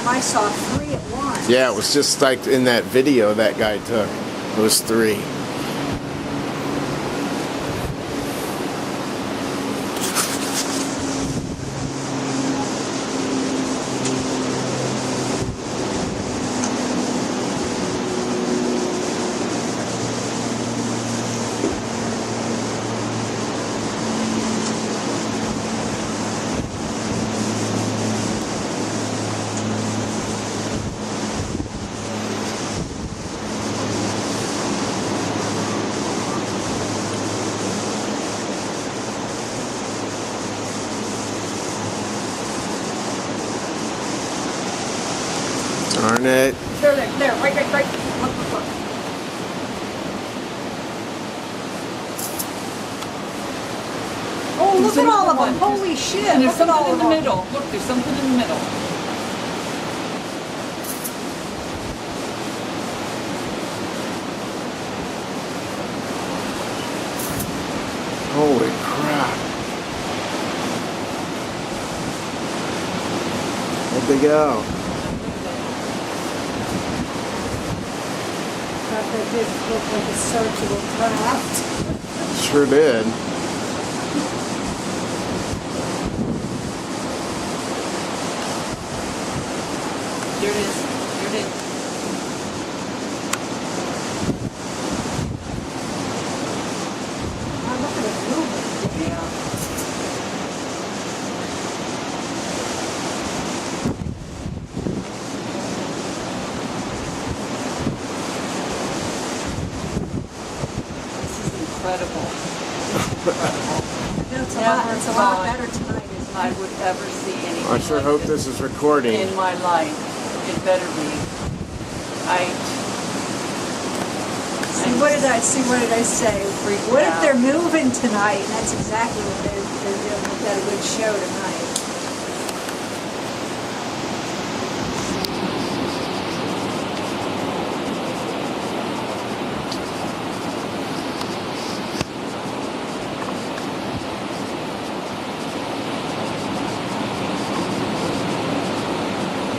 time I saw 3 at once. Yeah, it was just like in that video that guy took. It was 3. Darn it. There, right. Look. Oh, look at all of them. Holy shit. And there's Look at all something in of the them. middle. Look, there's something in the middle. Holy crap. Where'd they go? That did look like a circular craft. Sure did. There it is. There it is. Oh, look at it moving. Yeah. This is incredible. It's Never a lot thought better tonight, isn't I it? would ever see anything I sure like hope this is recording. in my life. It better be. What did I say? Freaked What if out. they're moving tonight? And that's exactly what they're doing. We've got a good show tonight.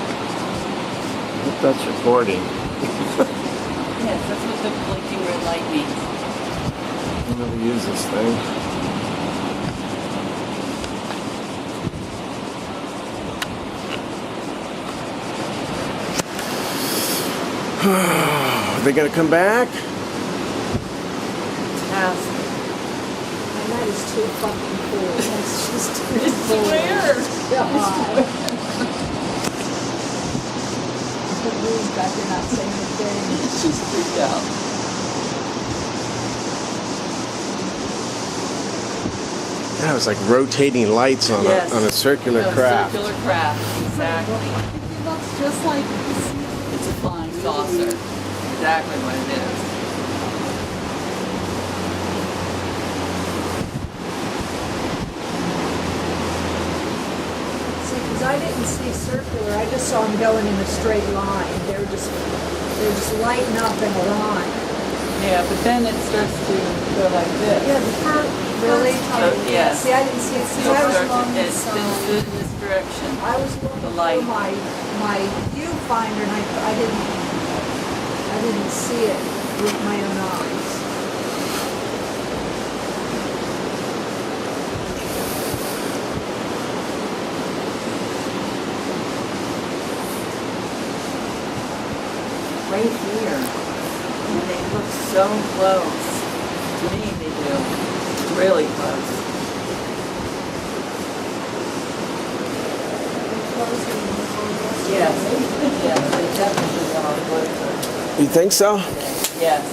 I hope that's recording. Yes, that's what the blinking red light means. I'm gonna use this thing. Are they gonna come back? Yes. And that is too fucking cool. That's just too It's cool. weird. God. The blues back there not saying a thing. She's freaked out. Yeah, it was like rotating lights on Yes. a circular No, craft. Circular craft, exactly. It looks just like It's a flying saucer. Exactly what it is. See, because I didn't see circular, I just saw them going in a straight line. They're just lighting up in a line. Yeah, but then it starts to go like this. Yeah, the first, really? Yes. See, I didn't see it, see, It I was starts along to this spin side. in this direction. I was looking The light. through my viewfinder and I didn't see it with my own eyes. Right here. And they look so close. To me, they do. Really close. Yes. Yes, they definitely are closer. You think so? Yes.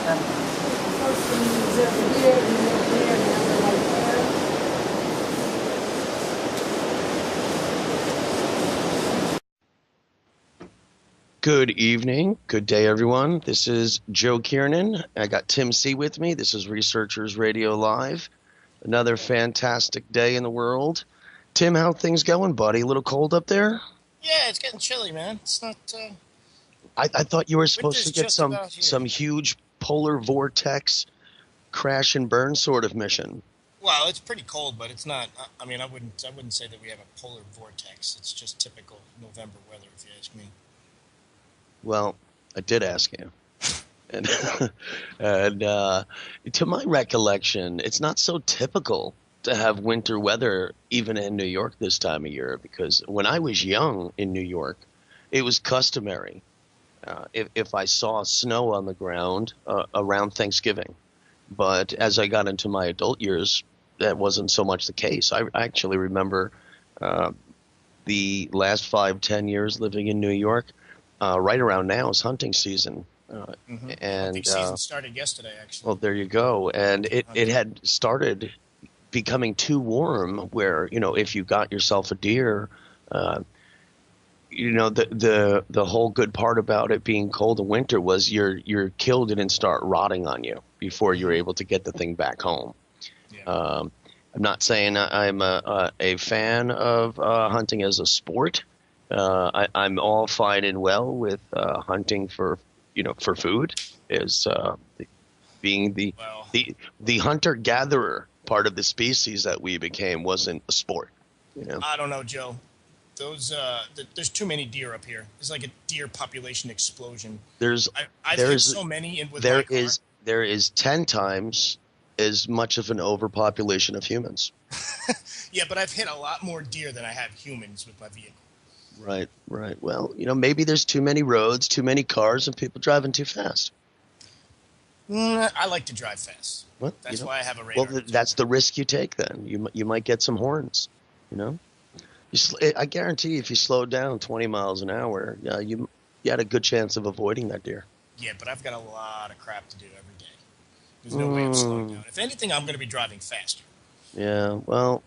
First one was over here and then over there and now they're like there. Good evening. Good day, everyone. This is Joe Kiernan. I got Tim C. with me. This is Researchers Radio Live. Another fantastic day in the world. Tim, how things going, buddy? A little cold up there? Yeah, it's getting chilly, man. It's not. I thought you were supposed to Winter's get just some about here. some huge polar vortex crash and burn sort of mission. Well, it's pretty cold, but it's not. I mean, I wouldn't say that we have a polar vortex. It's just typical November weather, if you ask me. Well, I did ask you. And, and to my recollection, it's not so typical to have winter weather even in New York this time of year, because when I was young in New York, it was customary if I saw snow on the ground around Thanksgiving. But as I got into my adult years, that wasn't so much the case. I actually remember the last 5-10 years living in New York. Right around now is hunting season. And Hunting season started yesterday, actually. well, there you go. And it had started becoming too warm where, if you got yourself a deer, the whole good part about it being cold in winter was your kill didn't start rotting on you before you were able to get the thing back home. Yeah. I'm not saying I'm a fan of hunting as a sport. I'm all fine and well with hunting for food, is being the hunter-gatherer part of the species that we became wasn't a sport. I don't know, Joe. There's too many deer up here. It's like a deer population explosion. I've hit so many in with my car. There is 10 times as much of an overpopulation of humans. Yeah, but I've hit a lot more deer than I have humans with my vehicle. Right. Well, maybe there's too many roads, too many cars, and people driving too fast. I like to drive fast. What? That's why I have a radar. Well, that's the risk you take then. You might get some horns, I guarantee if you slowed down 20 miles an hour, you had a good chance of avoiding that deer. Yeah, but I've got a lot of crap to do every day. There's no way I'm slowing down. If anything, I'm going to be driving faster. Yeah, well,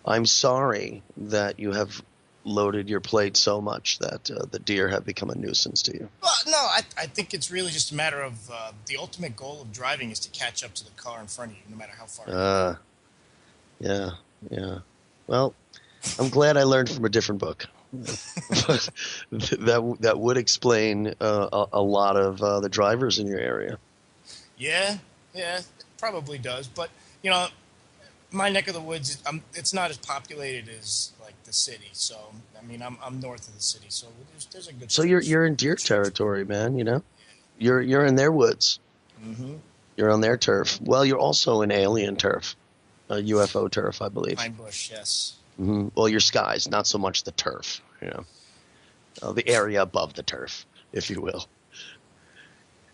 I'm sorry that you have loaded your plate so much that the deer have become a nuisance to you. Well, no, I think it's really just a matter of the ultimate goal of driving is to catch up to the car in front of you, no matter how far. Yeah. Well, I'm glad I learned from a different book. But that would explain a lot of the drivers in your area. Yeah, it probably does. But, my neck of the woods, it's not as populated as like the city. So, I mean, I'm north of the city, so there's a good. So you're in deer territory, man. You're in their woods. Mm-hmm. You're on their turf. Well, you're also in alien turf, UFO turf, I believe. Pine bush, yes. Mm-hmm. Well, your skies, not so much the turf. The area above the turf, if you will.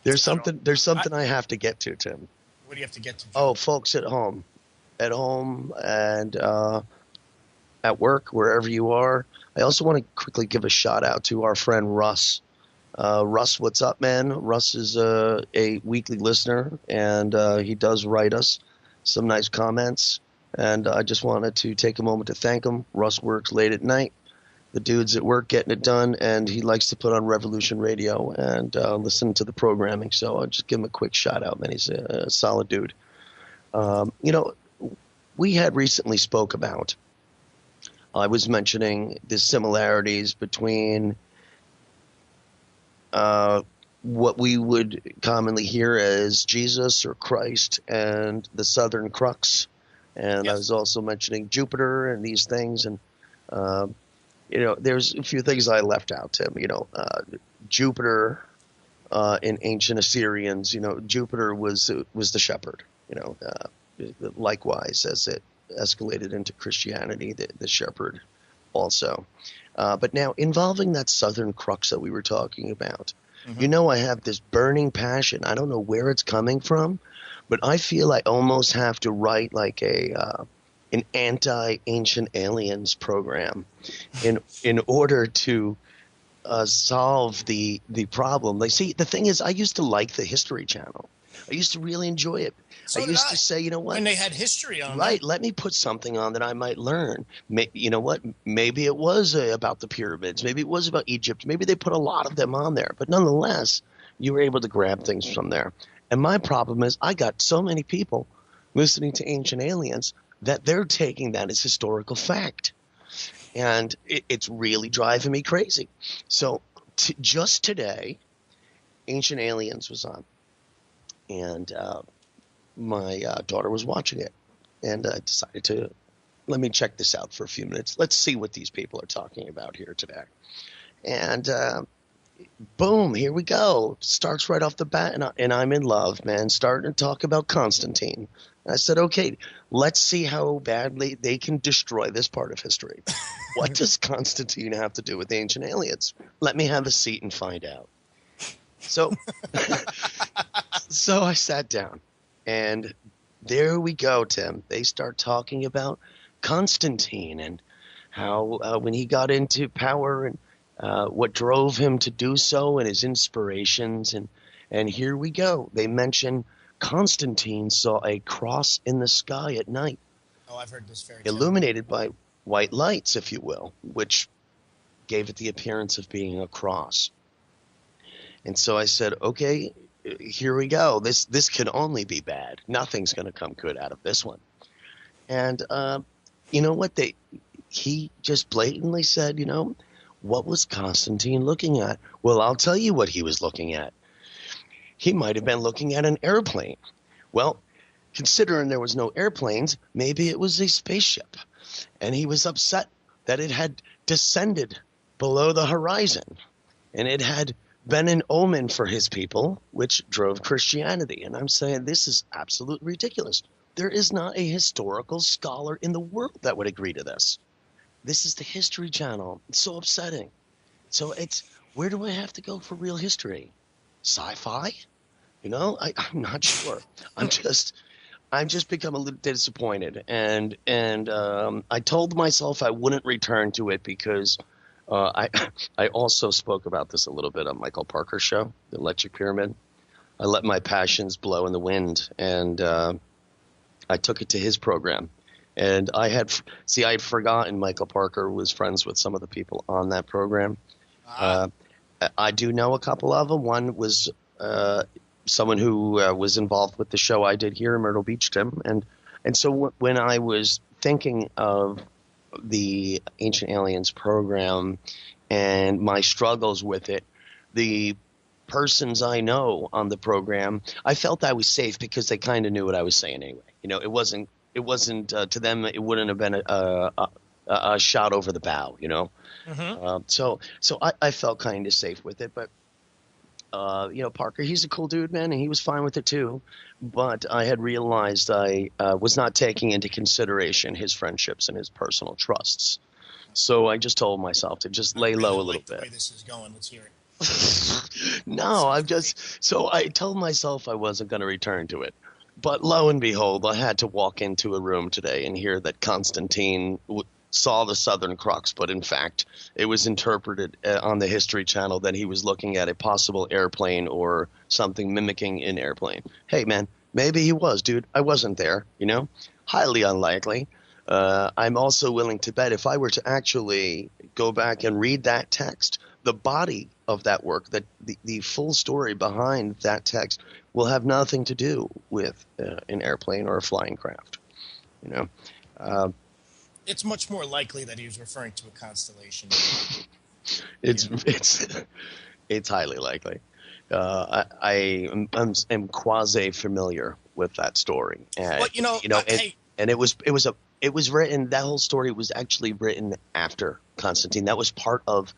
There's something I have to get to, Tim. What do you have to get to? Oh, folks at home and at work, wherever you are. I also want to quickly give a shout out to our friend Russ. Russ, what's up, man? Russ is a weekly listener, and he does write us some nice comments. And I just wanted to take a moment to thank him. Russ works late at night. The dude's at work getting it done, and he likes to put on Revolution Radio and listen to the programming. So I'll just give him a quick shout out, man. He's a solid dude. We had recently spoke about, I was mentioning the similarities between what we would commonly hear as Jesus or Christ and the Southern Crux. And yes. I was also mentioning Jupiter and these things. And, there's a few things I left out, Tim. Jupiter in ancient Assyrians, Jupiter was the shepherd, likewise as it escalated into Christianity, the shepherd also. But now involving that Southern Crux that we were talking about, I have this burning passion. I don't know where it's coming from, but I feel I almost have to write like an anti-ancient aliens program in order to solve the problem. Like, see, the thing is, I used to like the History Channel. I used to really enjoy it. So I used to say, you know what? When they had history on right, that. let me put something on that I might learn. You know what? Maybe it was about the pyramids. Maybe it was about Egypt. Maybe they put a lot of them on there. But nonetheless, you were able to grab things from there. And my problem is I got so many people listening to Ancient Aliens that they're taking that as historical fact. And it's really driving me crazy. So just today, Ancient Aliens was on. And my daughter was watching it. and I decided to let me check this out for a few minutes. Let's see what these people are talking about here today. And boom, here we go. Starts right off the bat, and I'm in love, man. Starting to talk about Constantine. And I said, okay, let's see how badly they can destroy this part of history. What does Constantine have to do with ancient aliens? Let me have a seat and find out. So, so I sat down, and there we go, Tim. They start talking about Constantine and how when he got into power and what drove him to do so and his inspirations. And here we go. They mention Constantine saw a cross in the sky at night. Oh, I've heard this fairy tale. Illuminated by white lights, if you will, which gave it the appearance of being a cross. And so I said, okay, here we go. This can only be bad. Nothing's going to come good out of this one. And you know what? He just blatantly said, what was Constantine looking at? Well, I'll tell you what he was looking at. He might have been looking at an airplane. Well, considering there was no airplanes, maybe it was a spaceship. And he was upset that it had descended below the horizon. And it had been an omen for his people, which drove Christianity. And I'm saying this is absolutely ridiculous. There is not a historical scholar in the world that would agree to this. This is the History Channel. It's so upsetting. So where do I have to go for real history? Sci-fi? I'm not sure. I'm just become a little disappointed. And I told myself I wouldn't return to it because I also spoke about this a little bit on Michael Parker's show, The Electric Pyramid. I let my passions blow in the wind, and I took it to his program. And I had forgotten Michael Parker was friends with some of the people on that program. I do know a couple of them. One was someone who was involved with the show I did here in Myrtle Beach, Tim. And so when I was thinking of the Ancient Aliens program and my struggles with it, the persons I know on the program, I felt I was safe because they kind of knew what I was saying anyway. It wasn't to them. It wouldn't have been a shot over the bow. Mm-hmm. So I felt kind of safe with it. But Parker, he's a cool dude, man, and he was fine with it too. But I had realized I was not taking into consideration his friendships and his personal trusts. So I just told myself to just lay low a little bit. The way this is going, let's hear it. No, so I told myself I wasn't going to return to it. But lo and behold, I had to walk into a room today and hear that Constantine saw the Southern Cross, but in fact, it was interpreted on the History Channel that he was looking at a possible airplane or something mimicking an airplane. Hey, man, maybe he was, dude. I wasn't there, highly unlikely. I'm also willing to bet if I were to actually go back and read that text, the body of that work, that the full story behind that text will have nothing to do with an airplane or a flying craft. It's much more likely that he was referring to a constellation. It's highly likely. I am quasi familiar with that story, and and it was written. That whole story was actually written after Constantine. That was part of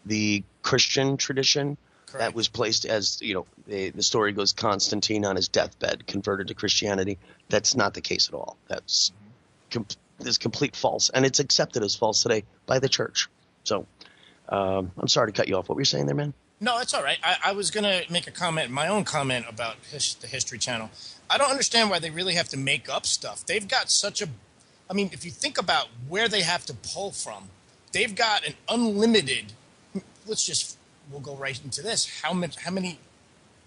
the Christian tradition. Correct. That was placed as, the story goes, Constantine on his deathbed converted to Christianity. That's not the case at all. That's complete false, and it's accepted as false today by the church. So I'm sorry to cut you off. What were you saying there, man? No, it's all right. I was going to make my own comment about the History Channel. I don't understand why they really have to make up stuff. They've got if you think about where they have to pull from, they've got an unlimited, we'll go right into this. How many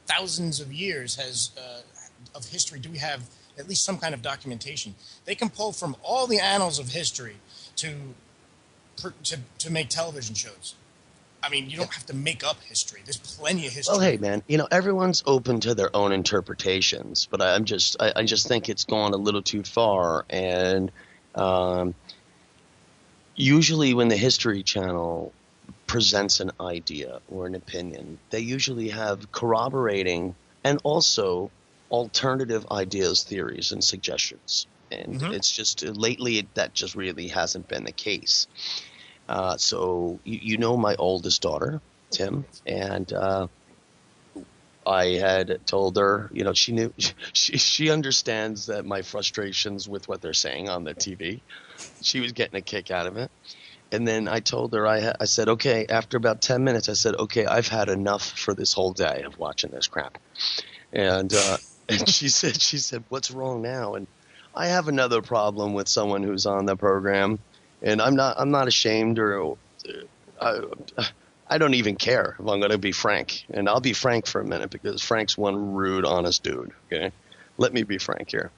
thousands of years of history do we have at least some kind of documentation? They can pull from all the annals of history to make television shows. You don't have to make up history. There's plenty of history. Well, hey, man, everyone's open to their own interpretations, but I just think it's gone a little too far. And usually when the History Channel presents an idea or an opinion, they usually have corroborating and also alternative ideas, theories, and suggestions. and it's just lately that just really hasn't been the case. So you know my oldest daughter, Tim, and I had told her, you know, she knew she understands that my frustrations with what they're saying on the TV. She was getting a kick out of it. And then I told her, I said, okay, after about 10 minutes, I said, okay, I've had enough for this whole day of watching this crap. And and she said, what's wrong now? And I have another problem with someone who's on the program, and I'm not ashamed, or I don't even care if I'm going to be frank. And I'll be frank for a minute, because Frank's one rude, honest dude. Okay, let me be frank here.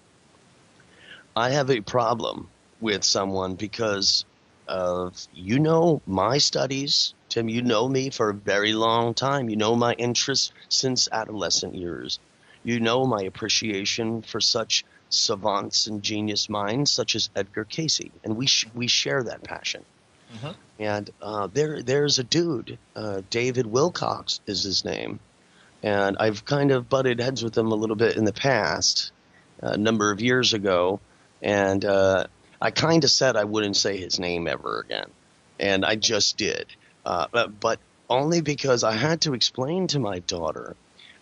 I have a problem with someone because of, you know, my studies. Tim, you know me for a very long time. You know my interests since adolescent years. You know my appreciation for such savants and genius minds such as Edgar Cayce, and we share that passion. And there's a dude, David Wilcox is his name, and I've kind of butted heads with him a little bit in the past, a number of years ago, and I kind of said I wouldn't say his name ever again, and I just did, but only because I had to explain to my daughter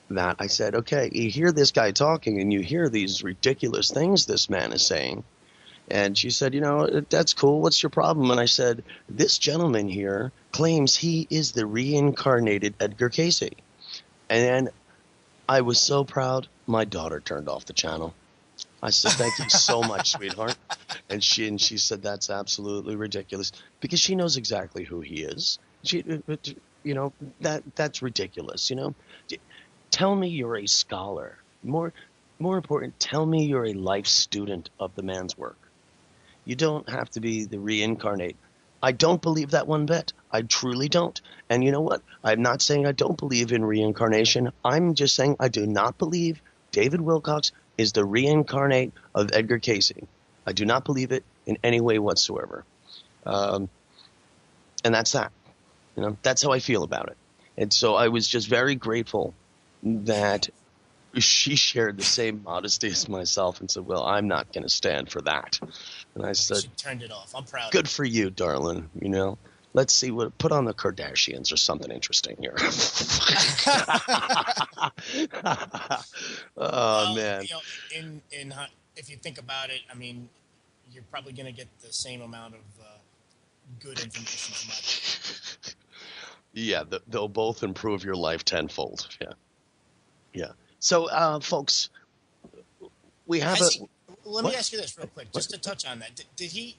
that I said, okay, you hear this guy talking and you hear these ridiculous things this man is saying. And she said, you know, that's cool. What's your problem? And I said, this gentleman here claims he is the reincarnated Edgar Cayce. And I was so proud, my daughter turned off the channel. I said, thank you so much, sweetheart. And she said, that's absolutely ridiculous, because she knows exactly who he is. You know, that's ridiculous, you know. Tell me you're a scholar. More important, tell me you're a life student of the man's work. You don't have to be the reincarnate. I don't believe that one bit. I truly don't. And you know what? I'm not saying I don't believe in reincarnation. I'm just saying I do not believe David Wilcox is the reincarnate of Edgar Cayce. I do not believe it in any way whatsoever. And that's that. You know, that's how I feel about it. And so I was just very grateful that she shared the same modesty as myself and said, well, I'm not going to stand for that. And I said, she turned it off. I'm proud. Good for you, darling. You know, let's see put on the Kardashians or something interesting here. Well, man. You know, if you think about it, I mean, you're probably going to get the same amount of good information from that. Yeah, they'll both improve your life tenfold. Yeah. Yeah. So, folks, we have let me ask you this real quick, just to touch on that. Did he?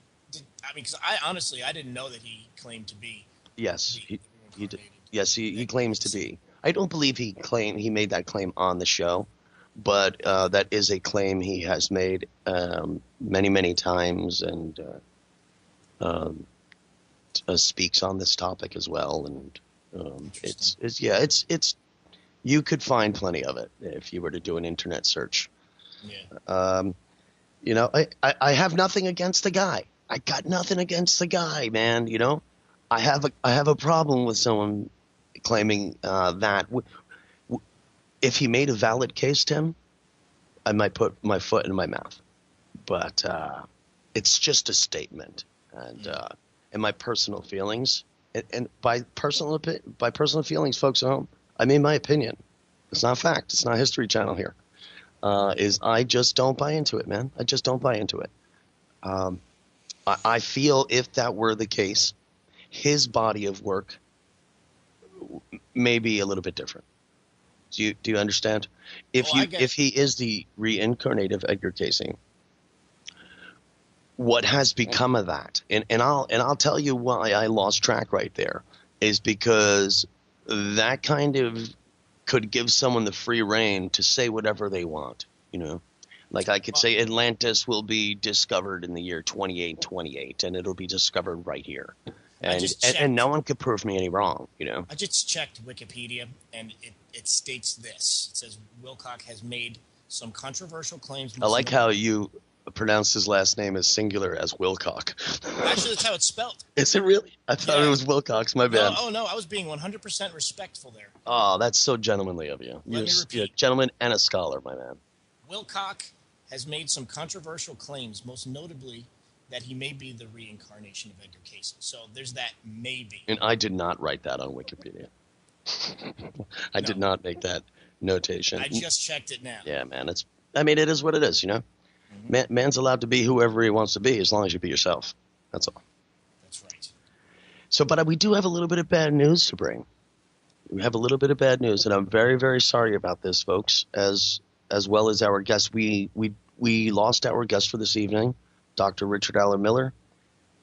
I mean, because I didn't know that he claimed to be. Yes, he did. Yes, he claims to be. I don't believe he made that claim on the show, but that is a claim he has made many, many times, and speaks on this topic as well. And it's you could find plenty of it if you were to do an internet search. Yeah. You know, I have nothing against the guy. I got nothing against the guy, man. You know, I have a problem with someone claiming that. If he made a valid case, Tim, I might put my foot in my mouth. But it's just a statement, and my personal feelings, and by personal feelings, folks at home, I mean my opinion. It's not fact. It's not History Channel here. Is I just don't buy into it, man. I just don't buy into it. I feel if that were the case, his body of work may be a little bit different. Do you understand? If he is the reincarnated Edgar Cayce, what has become of that? And I'll tell you why I lost track right there, is because that kind of could give someone the free rein to say whatever they want, you know. Like I could say Atlantis will be discovered in the year 2828, and it'll be discovered right here. And no one could prove me any wrong, you know. I just checked Wikipedia, and it states this. It says Wilcox has made some controversial claims. I like how you pronounce his last name as singular as Wilcox. Actually, that's how it's spelled. Is it really? I thought it was Wilcox. My bad. No, I was being 100% respectful there. Oh, that's so gentlemanly of you. You're a gentleman and a scholar, my man. Wilcox has made some controversial claims, most notably that he may be the reincarnation of Edgar Cayce. So there's that maybe. And I did not write that on Wikipedia. I did No. not make that notation. I just checked it now. Yeah, man. It is what it is, you know? Man's allowed to be whoever he wants to be as long as you be yourself. That's all. That's right. So, but we do have a little bit of bad news to bring. We have a little bit of bad news, and I'm very, very sorry about this, folks, as well as our guest. We lost our guest for this evening, Dr. Richard Allen Miller.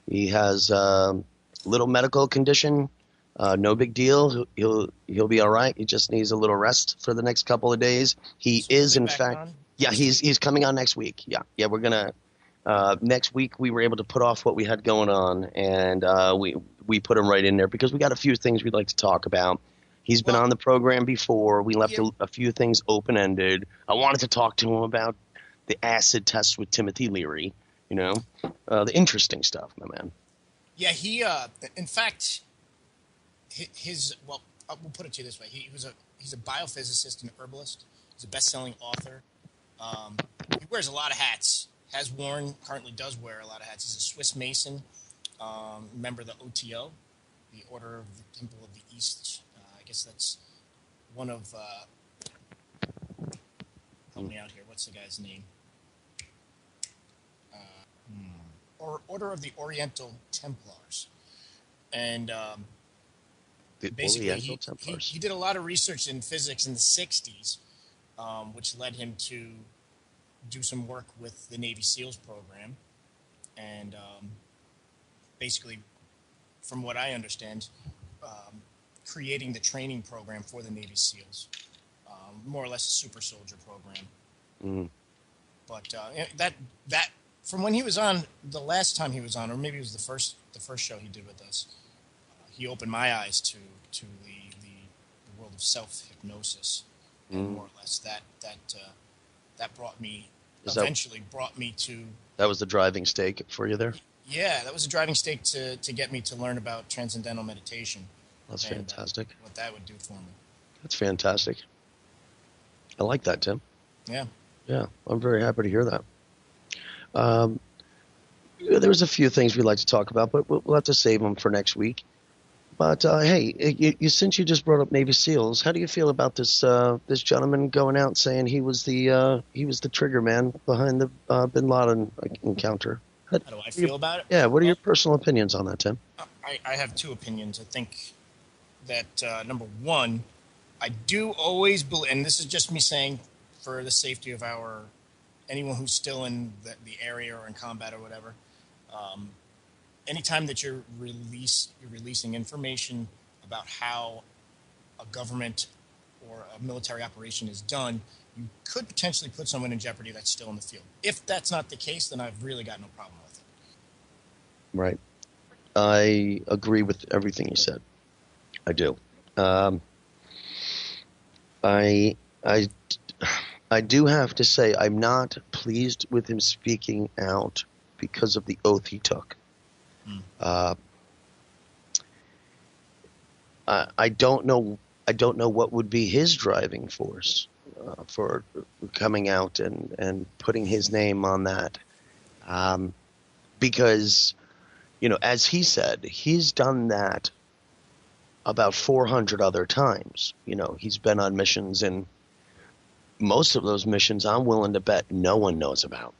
He has a little medical condition. No big deal. He'll be all right. He just needs a little rest for the next couple of days. He So is, he'll in be back fact, on? yeah, he's coming on next week. Yeah, we're gonna next week. We were able to put off what we had going on, and we put him right in there because we got a few things we'd like to talk about. He's been on the program before. We left a few things open ended. I wanted to talk to him about the acid test with Timothy Leary. You know, the interesting stuff, my man. Yeah, he. In fact, we'll put it to you this way: he's a biophysicist and herbalist. He's a best-selling author. He wears a lot of hats. Has worn, currently does wear a lot of hats. He's a Swiss Mason, member of the OTO, the Order of the Temple of the East. I guess that's one of. Help me out here. What's the guy's name? Or Order of the Oriental Templars, and The basically Oriental Templars. he did a lot of research in physics in the 60s, which led him to do some work with the Navy SEALs program, and basically, from what I understand, creating the training program for the Navy SEALs, more or less a super soldier program. Mm. But that from when he was on, the last time he was on, or maybe it was the first show he did with us, he opened my eyes to the world of self-hypnosis, and more or less that brought me brought me to. That was the driving stake for you there? Yeah, that was a driving stake to get me to learn about transcendental meditation. That's and, fantastic. What that would do for me. That's fantastic. I like that, Tim. Yeah. Yeah, I'm very happy to hear that. There's a few things we'd like to talk about, but we'll have to save them for next week. But hey, since you just brought up Navy SEALs, how do you feel about this this gentleman going out saying he was the trigger man behind the Bin Laden encounter? How do I feel about it? Yeah, what are your personal opinions on that, Tim? I have two opinions. I think that number one, I do always believe, and this is just me saying for the safety of anyone who's still in the area or in combat or whatever. Anytime that you're releasing information about how a government or a military operation is done, you could potentially put someone in jeopardy that's still in the field. If that's not the case, then I've really got no problem with it. Right. I agree with everything you said. I do. I do have to say I'm not pleased with him speaking out because of the oath he took. I don't know what would be his driving force for coming out and putting his name on that, because as he said, he's done that about 400 other times. He's been on missions, and most of those missions I'm willing to bet no one knows about,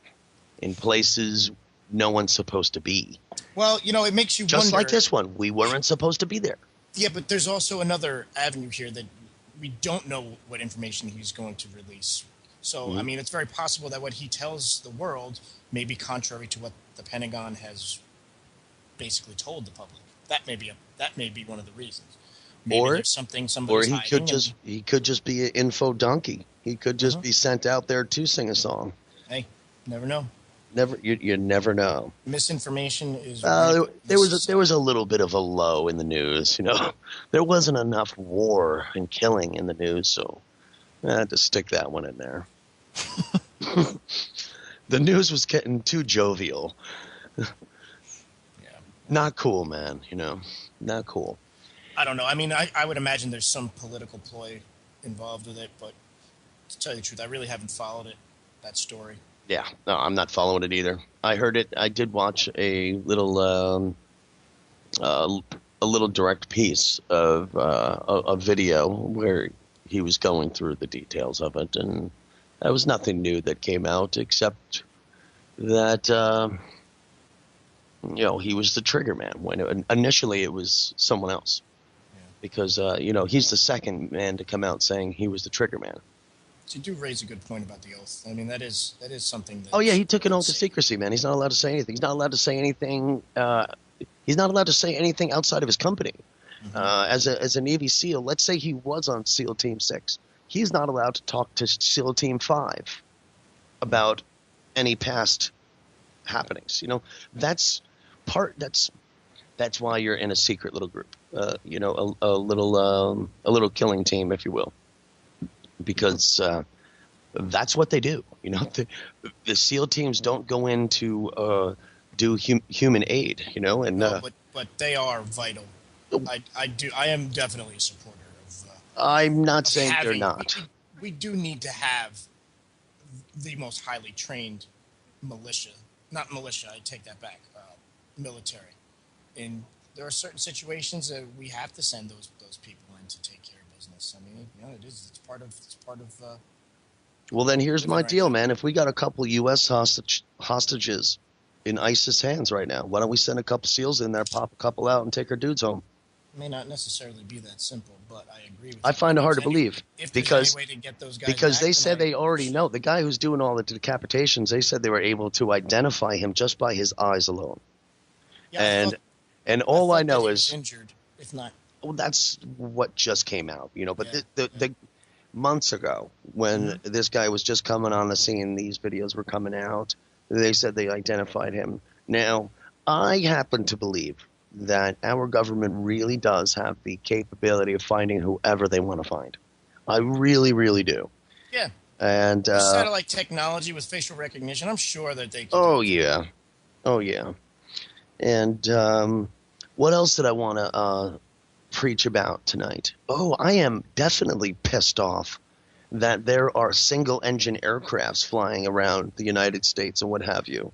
in places no one's supposed to be. Well, it makes you just wonder. like this one, we weren't supposed to be there. Yeah, but there's also another avenue here that we don't know what information he's going to release. So, I mean, it's very possible that what he tells the world may be contrary to what the Pentagon has basically told the public. That may be one of the reasons. Maybe there's something somebody's hiding. He could just be an info donkey. He could just be sent out there to sing a song. Hey, never know. You never know. Misinformation is. There was a little bit of a low in the news. There wasn't enough war and killing in the news, so I had to stick that one in there. The news was getting too jovial. Yeah. Not cool, man. Not cool. I don't know. I mean, I would imagine there's some political ploy involved with it, but to tell you the truth, I really haven't followed that story. Yeah, no, I'm not following it either. I heard it. I did watch a little direct piece of a video where he was going through the details of it, and there was nothing new that came out except that he was the trigger man when initially it was someone else, because he's the second man to come out saying he was the trigger man. So you do raise a good point about the oath. I mean, that is something that. Oh yeah, he took an oath of secrecy, man. He's not allowed to say anything. He's not allowed to say anything. He's not allowed to say anything outside of his company. As a Navy SEAL, let's say he was on SEAL Team 6. He's not allowed to talk to SEAL Team 5 about any past happenings. That's why you're in a secret little group. A little killing team, if you will, because that's what they do. The SEAL teams don't go in to do human aid. But they are vital. I am definitely a supporter of. I'm not saying they're not. We do need to have the most highly trained militia. Not militia. I take that back. Military. And there are certain situations that we have to send those people in to take care of business. I mean, it is. It's part of. Well, then here's my deal, man. If we got a couple U.S. hostages in ISIS hands right now, why don't we send a couple SEALs in there, pop a couple out, and take our dudes home? It may not necessarily be that simple, but I agree with you. I find it hard to believe because any way to get those guys because back, they said they already know. The guy who's doing all the decapitations, they said they were able to identify him just by his eyes alone. Yeah, and all I know he is was injured, if not. Well, that's what just came out, But the months ago, when this guy was just coming on the scene, these videos were coming out. They said they identified him. Now, I happen to believe that our government really does have the capability of finding whoever they want to find. I really, really do. Yeah. And satellite technology with facial recognition, I'm sure that they can. Oh yeah. And what else did I want to preach about tonight? Oh, I am definitely pissed off that there are single-engine aircrafts flying around the United States and what have you,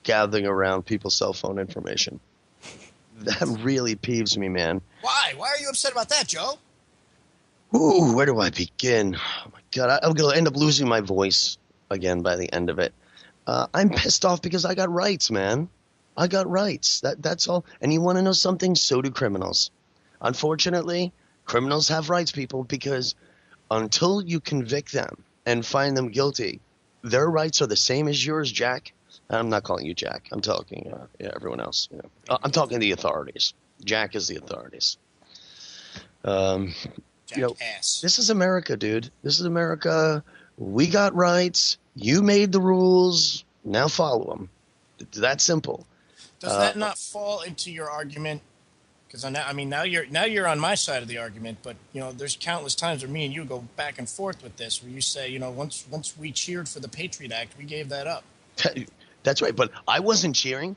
gathering around people's cell phone information. That really peeves me, man. Why? Why are you upset about that, Joe? Ooh, where do I begin? Oh, my God. I'm going to end up losing my voice again by the end of it. I'm pissed off because I got rights, man. I got rights. That's all. And you want to know something? So do criminals. Unfortunately, criminals have rights, people, because until you convict them and find them guilty, their rights are the same as yours, Jack. I'm not calling you Jack. I'm talking everyone else. I'm talking the authorities. Jack is the authorities. This is America, dude. This is America. We got rights. You made the rules. Now follow them. That simple. Does that not fall into your argument? Because now you're on my side of the argument, but there's countless times where me and you go back and forth with this, where you say, once we cheered for the Patriot Act, we gave that up. That's right, but I wasn't cheering.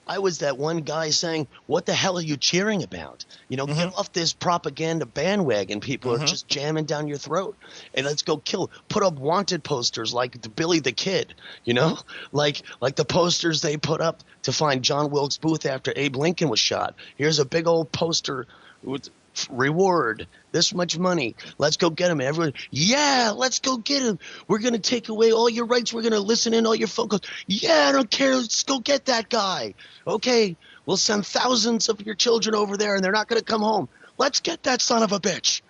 I was that one guy saying, what the hell are you cheering about? Get off this propaganda bandwagon. People are just jamming down your throat. And let's go kill. Put up wanted posters like the Billy the Kid, like the posters they put up to find John Wilkes Booth after Abe Lincoln was shot. Here's a big old poster with reward, this much money. Let's go get him. Everyone, yeah, let's go get him. We're going to take away all your rights. We're going to listen in all your phone calls. Yeah, I don't care. Let's go get that guy. Okay, we'll send thousands of your children over there, and they're not going to come home. Let's get that son of a bitch.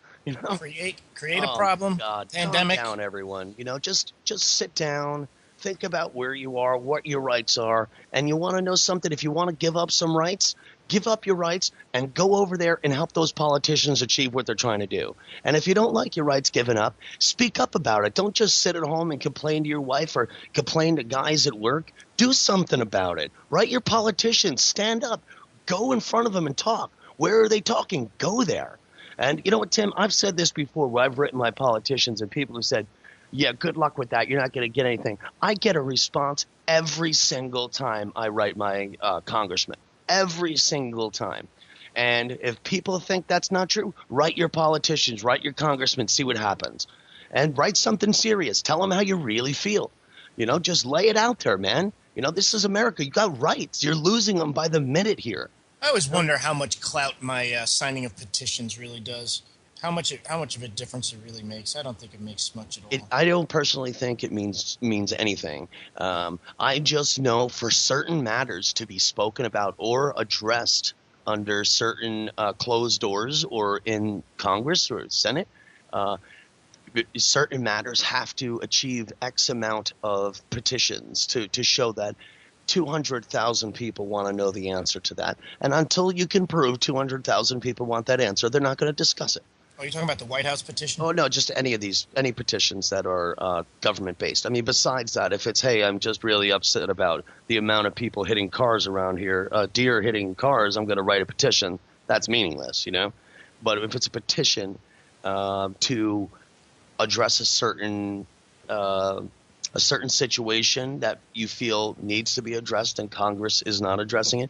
Create a problem. God, pandemic. Calm down, everyone. Just sit down. Think about where you are, what your rights are, and you want to know something. If you want to give up some rights, give up your rights and go over there and help those politicians achieve what they're trying to do. And if you don't like your rights given up, speak up about it. Don't just sit at home and complain to your wife or complain to guys at work. Do something about it. Write your politicians. Stand up. Go in front of them and talk. Where are they talking? Go there. And you know what, Tim? I've said this before where I've written my politicians and people have said, yeah, good luck with that. You're not going to get anything. I get a response every single time I write my congressman. Every single time. And if people think that's not true, write your politicians, write your congressmen, see what happens. And write something serious. Tell them how you really feel. Just lay it out there, man. This is America. You got rights. You're losing them by the minute here. I always wonder how much clout my signing of petitions really does. How much of a difference it really makes. I don't think it makes much at all. I don't personally think it means anything. I just know for certain matters to be spoken about or addressed under certain closed doors or in Congress or Senate, certain matters have to achieve X amount of petitions to show that 200,000 people want to know the answer to that. And until you can prove 200,000 people want that answer, they're not going to discuss it. Oh, you're talking about the White House petition? Oh, no, just any petitions that are government-based. I mean, besides that, if it's, hey, I'm just really upset about the amount of people hitting cars around here, deer hitting cars, I'm going to write a petition, that's meaningless, But if it's a petition to address a certain situation that you feel needs to be addressed and Congress is not addressing it,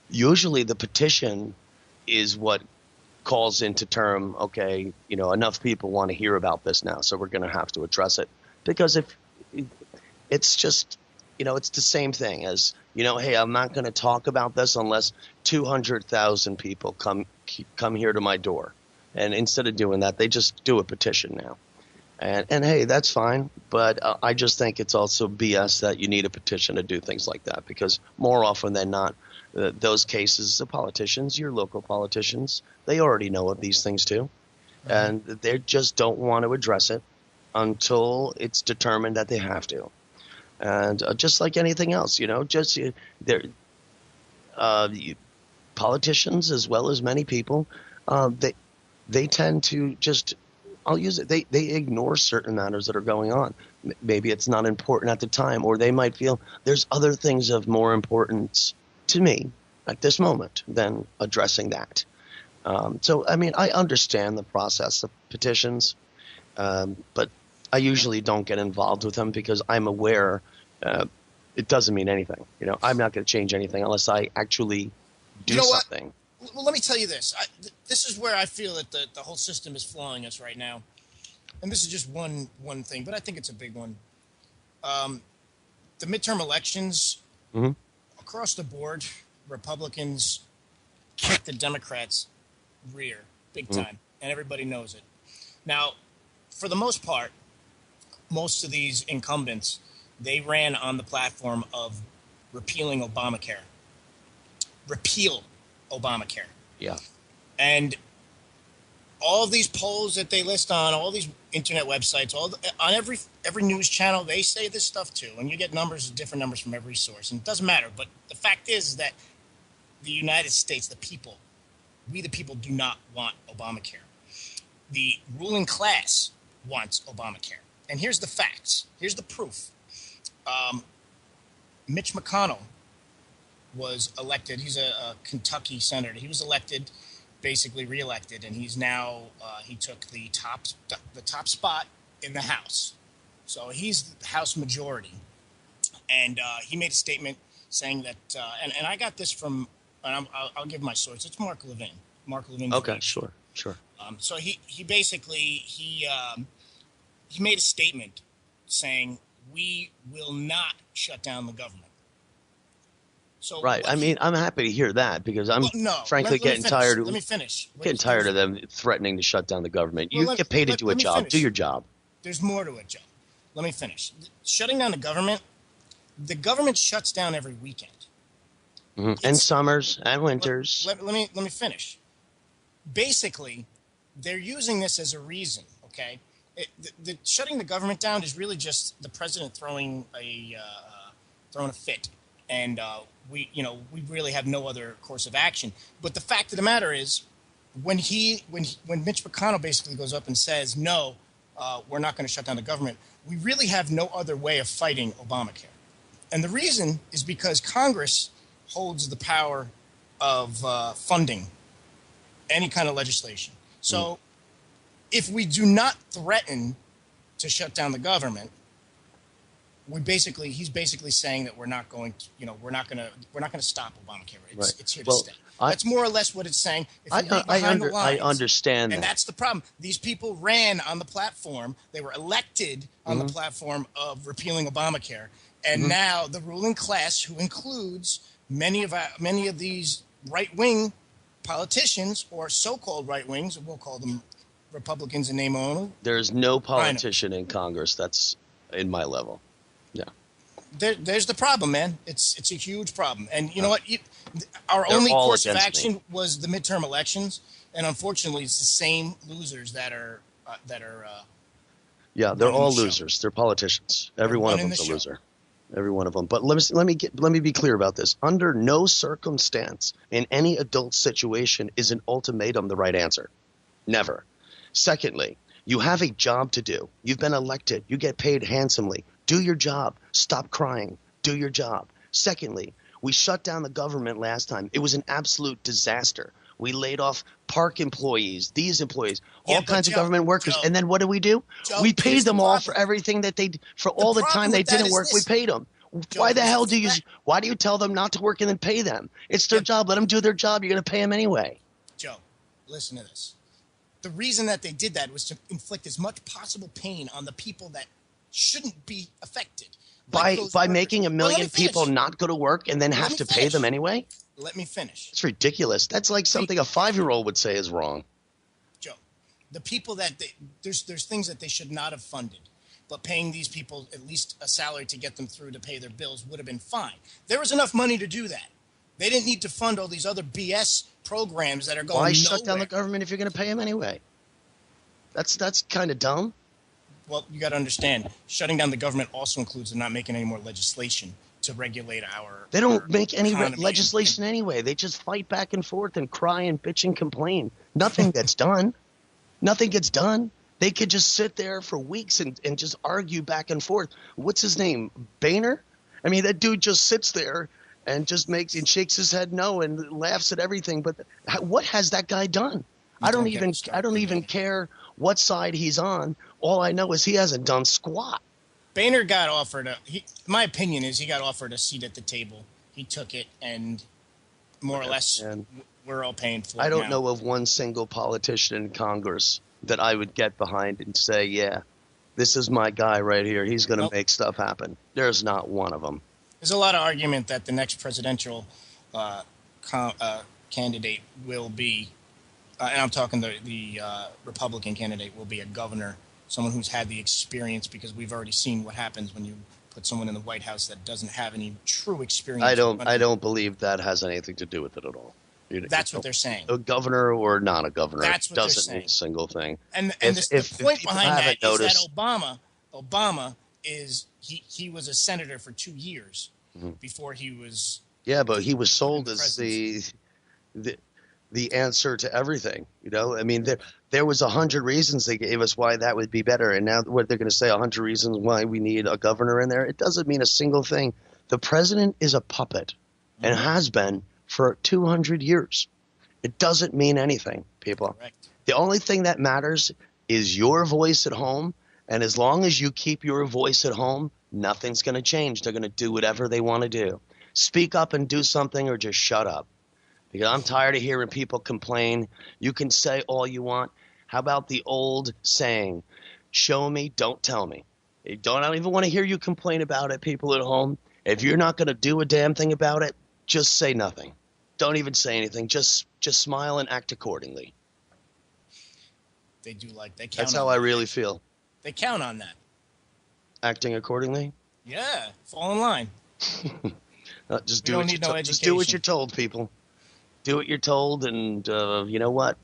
usually the petition is what calls into term, okay, enough people want to hear about this now, so we're going to have to address it. Because if it's just, it's the same thing as, hey, I'm not going to talk about this unless 200,000 people come here to my door. And instead of doing that, they just do a petition now. And hey, that's fine. But I just think it's also BS that you need a petition to do things like that, because more often than not, those cases, the politicians, your local politicians, they already know of these things too. And they just don't want to address it until it's determined that they have to. And just like anything else, politicians, as well as many people, they tend to just, I'll use it, they ignore certain matters that are going on. Maybe it's not important at the time, or they might feel there's other things of more importance to me at this moment than addressing that. So, I mean, I understand the process of petitions, but I usually don't get involved with them because I'm aware it doesn't mean anything. I'm not going to change anything unless I actually do something. Well, let me tell you this. This is where I feel that the whole system is flawing us right now. And this is just one thing, but I think it's a big one. The midterm elections, across the board, Republicans kicked the Democrats' rear big time, and everybody knows it. Now, for the most part, most of these incumbents, they ran on the platform of repealing Obamacare. Repeal Obamacare. Yeah. And all of these polls that they list on all these internet websites, on every news channel, they say this stuff too. And you get different numbers from every source. And it doesn't matter. But the fact is that the United States, we the people do not want Obamacare. The ruling class wants Obamacare. And here's the facts. Here's the proof. Mitch McConnell was elected. He's a Kentucky senator. He was elected, basically reelected, and he's now he took the top spot in the House. So he's the House majority, and he made a statement saying that. And I got this from, and I'll give my source. It's Mark Levin. Mark Levin. Okay, sure. So he basically he made a statement saying we will not shut down the government. So right. I mean, I'm happy to hear that because I'm frankly getting tired. Let me finish. Getting tired of them threatening to shut down the government. You get paid to do a job. Finish. Do your job. There's more to a job. Let me finish. Shutting down the government shuts down every weekend. And summers and winters. Let me finish. Basically, they're using this as a reason. Okay, the shutting the government down is really just the president throwing a fit, and we really have no other course of action. But the fact of the matter is, when Mitch McConnell basically goes up and says, no, we're not going to shut down the government, we really have no other way of fighting Obamacare. And the reason is because Congress holds the power of funding any kind of legislation. So if we do not threaten to shut down the government, he's basically saying that we're not going to stop Obamacare. It's here to Well, stay. That's more or less what it's saying. If you read behind the I lines, understand and that. that's the problem. These people ran on the platform. They were elected on the platform of repealing Obamacare, and now the ruling class, who includes many of these right-wing politicians or so-called right-wings, we'll call them Republicans in name only. There's no politician in Congress that's in my level. Yeah. There's the problem, man. It's a huge problem. And you know what? Our They're only all course of against action me. was the midterm elections, and unfortunately, it's the same losers that are Yeah, they're running all the show. losers. They're politicians. Every one of running them's the a show. loser. Every one of them. But let me be clear about this. Under no circumstance in any adult situation is an ultimatum the right answer. Never. Secondly, you have a job to do. You've been elected. You get paid handsomely. Do your job. Stop crying. Do your job. Secondly, we shut down the government last time. It was an absolute disaster. We laid off park employees, these employees, all but kinds of Joe, government workers. Joe, and then what do? Joe, We paid here's the them all problem. for everything that for all the problem time they with that didn't is work. We this. paid them. Joe, Why the here's hell the why do you tell them not to work and then pay them? It's their job. Let them do their job. You're going to pay them anyway. Joe, listen to this. The reason that they did that was to inflict as much possible pain on the people that shouldn't be affected. Like those By workers. making a Well, let million me finish. people not go to work and then have me to pay finish. them anyway? Let me finish. It's ridiculous. That's like something a 5-year-old would say is wrong. Joe, the people that there's things that they should not have funded, but paying these people at least a salary to get them through to pay their bills would have been fine. There was enough money to do that. They didn't need to fund all these other BS programs that are going Why nowhere. shut down the government if you're going to pay them anyway? That's kind of dumb. Well, you got to understand, shutting down the government also includes them not making any more legislation to regulate our. They don't make any economy legislation anyway. They just fight back and forth and cry and bitch and complain. Nothing gets done. Nothing gets done. They could just sit there for weeks and just argue back and forth. What's his name? Boehner? I mean, that dude just sits there and just shakes his head no and laughs at everything. But what has that guy done? I don't even care what side he's on. All I know is he hasn't done squat. Boehner got offered my opinion is he got offered a seat at the table. He took it, and more or less, we're all paying for it. I don't now. know of one single politician in Congress that I would get behind and say, yeah, this is my guy right here. He's going to make stuff happen. There's not one of them. There's a lot of argument that the next presidential candidate will be, and I'm talking the Republican candidate will be a governor, someone who's had the experience, because we've already seen what happens when you put someone in the White House that doesn't have any true experience. I don't believe that has anything to do with it at all. That's what they're saying. A governor or not a governor That's what they're doesn't saying. mean a single thing. And If the point people behind that haven't is noticed- that Obama is he was a senator for 2 years before he was. Yeah, but he was sold as Presidents. the answer to everything. You know, I mean, there was 100 reasons they gave us why that would be better, and now what they're going to say 100 reasons why we need a governor in there. It doesn't mean a single thing. The president is a puppet, and has been for 200 years. It doesn't mean anything, people. Correct. The only thing that matters is your voice at home, and as long as you keep your voice at home, nothing's going to change. They're going to do whatever they want to do. Speak up and do something, or just shut up. Because I'm tired of hearing people complain. You can say all you want. How about the old saying, show me, don't tell me. I don't even want to hear you complain about it, people at home. If you're not going to do a damn thing about it, just say nothing. Don't even say anything. Just smile and act accordingly. They count. That's how I really feel. They count on that. Acting accordingly? Yeah, fall in line. Just We do don't what need no just do what education. you're told, people. Do what you're told, and you know what?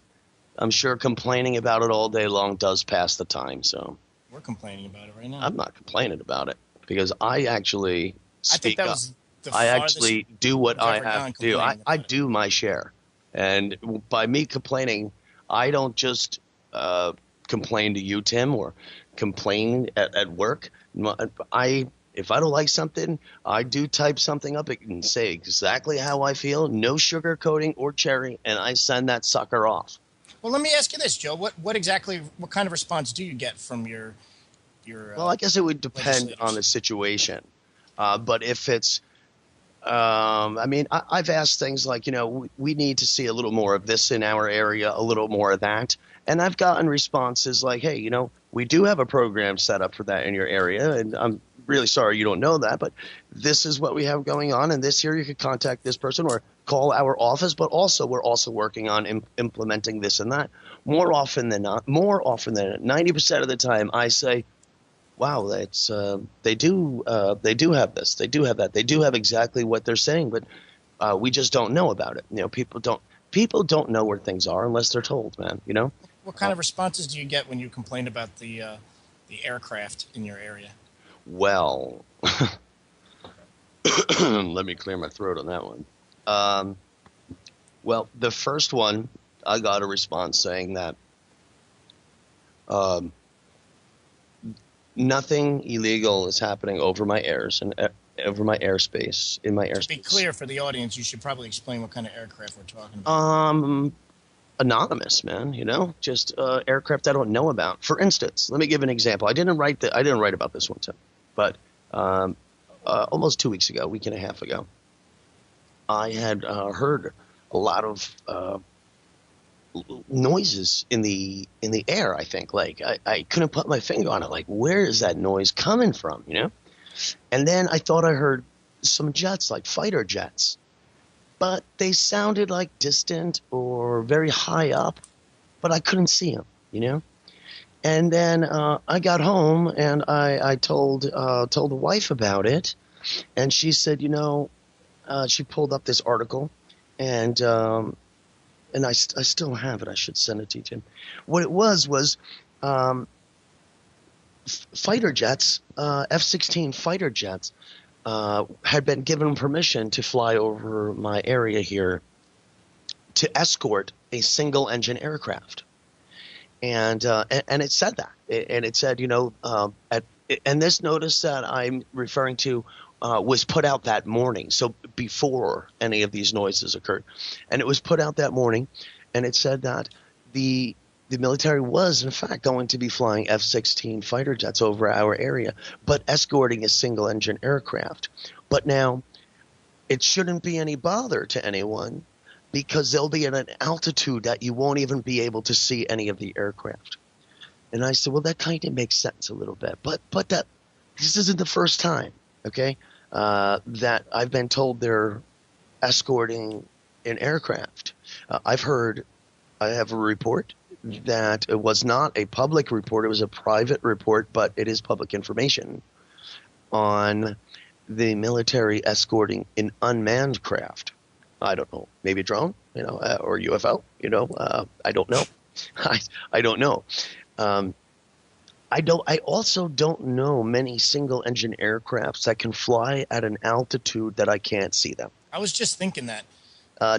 I'm sure complaining about it all day long does pass the time. So We're complaining about it right now. I'm not complaining about it because I actually I think speak that up. was the I farthest actually do what we've I ever have gone to do. complaining I about it. do my share, and by me complaining, I don't just complain to you, Tim, or complain at work. If I don't like something, I do type something up and say exactly how I feel, no sugarcoating or cherry, and I send that sucker off. Well, let me ask you this, Joe. What kind of response do you get from your your Well, I guess it would depend legislators? on the situation. But if it's, I mean, I've asked things like, we need to see a little more of this in our area, a little more of that. And I've gotten responses like, hey, we do have a program set up for that in your area. And I'm really sorry you don't know that, but this is what we have going on. And this year you could contact this person or call our office. But also, we're also working on implementing this and that. More often than not, 90% of the time, I say, wow, that's they do have this, they do have that, they do have exactly what they're saying, but we just don't know about it. People don't know where things are unless they're told, man. What kind of responses do you get when you complain about the aircraft in your area? Well, let me clear my throat on that one. Well, the first one, I got a response saying that nothing illegal is happening over my airs and over my airspace, in my airspace. To be clear for the audience, you should probably explain what kind of aircraft we're talking about. Anonymous, man, just aircraft I don't know about. For instance, let me give an example. I didn't write about this one, Tim, but almost 2 weeks ago, a week and a half ago, I had heard a lot of noises in the air. I think, like, I couldn't put my finger on it. Like, where is that noise coming from? And then I thought I heard some jets, like fighter jets, but they sounded like distant or very high up, but I couldn't see them. And then I got home and I told the wife about it, and she said, she pulled up this article, and I still have it. I should send it to you, Tim. What it was fighter jets, F-16 fighter jets, had been given permission to fly over my area here to escort a single-engine aircraft. And it said that. And it said, and this notice that I'm referring to was put out that morning, so before any of these noises occurred. And it was put out that morning, and it said that the military was, in fact, going to be flying F-16 fighter jets over our area, but escorting a single-engine aircraft. But now, it shouldn't be any bother to anyone because they'll be at an altitude that you won't even be able to see any of the aircraft. And I said, well, that kind of makes sense a little bit. But this isn't the first time, okay, that I've been told they're escorting an aircraft. I have a report that it was not a public report. It was a private report, but it is public information on the military escorting an unmanned craft. I don't know, maybe a drone, or UFO, I don't know. I don't know. I also don't know many single engine aircrafts that can fly at an altitude that I can't see them. I was just thinking that.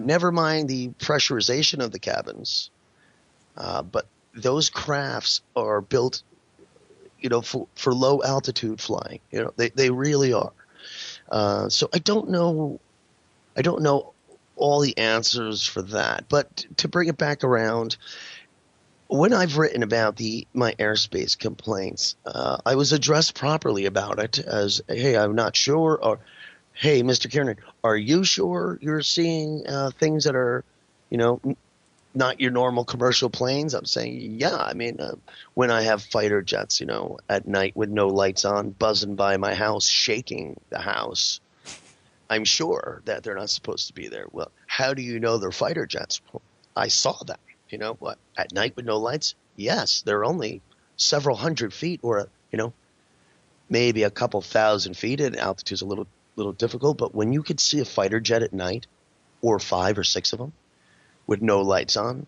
Never mind the pressurization of the cabins. But those crafts are built, for low altitude flying. They really are. So I don't know all the answers for that. But to bring it back around, when I've written about my airspace complaints, I was addressed properly about it as, hey, I'm not sure, or, hey, Mr. Kiernan, are you sure you're seeing things that are, not your normal commercial planes? I'm saying, yeah. I mean, when I have fighter jets, at night with no lights on, buzzing by my house, shaking the house, I'm sure that they're not supposed to be there. Well, how do you know they're fighter jets? Well, I saw them. What? At night with no lights? Yes, they're only several hundred feet, or maybe a couple thousand feet. At altitude's a little difficult, but when you could see a fighter jet at night, or 5 or 6 of them, with no lights on,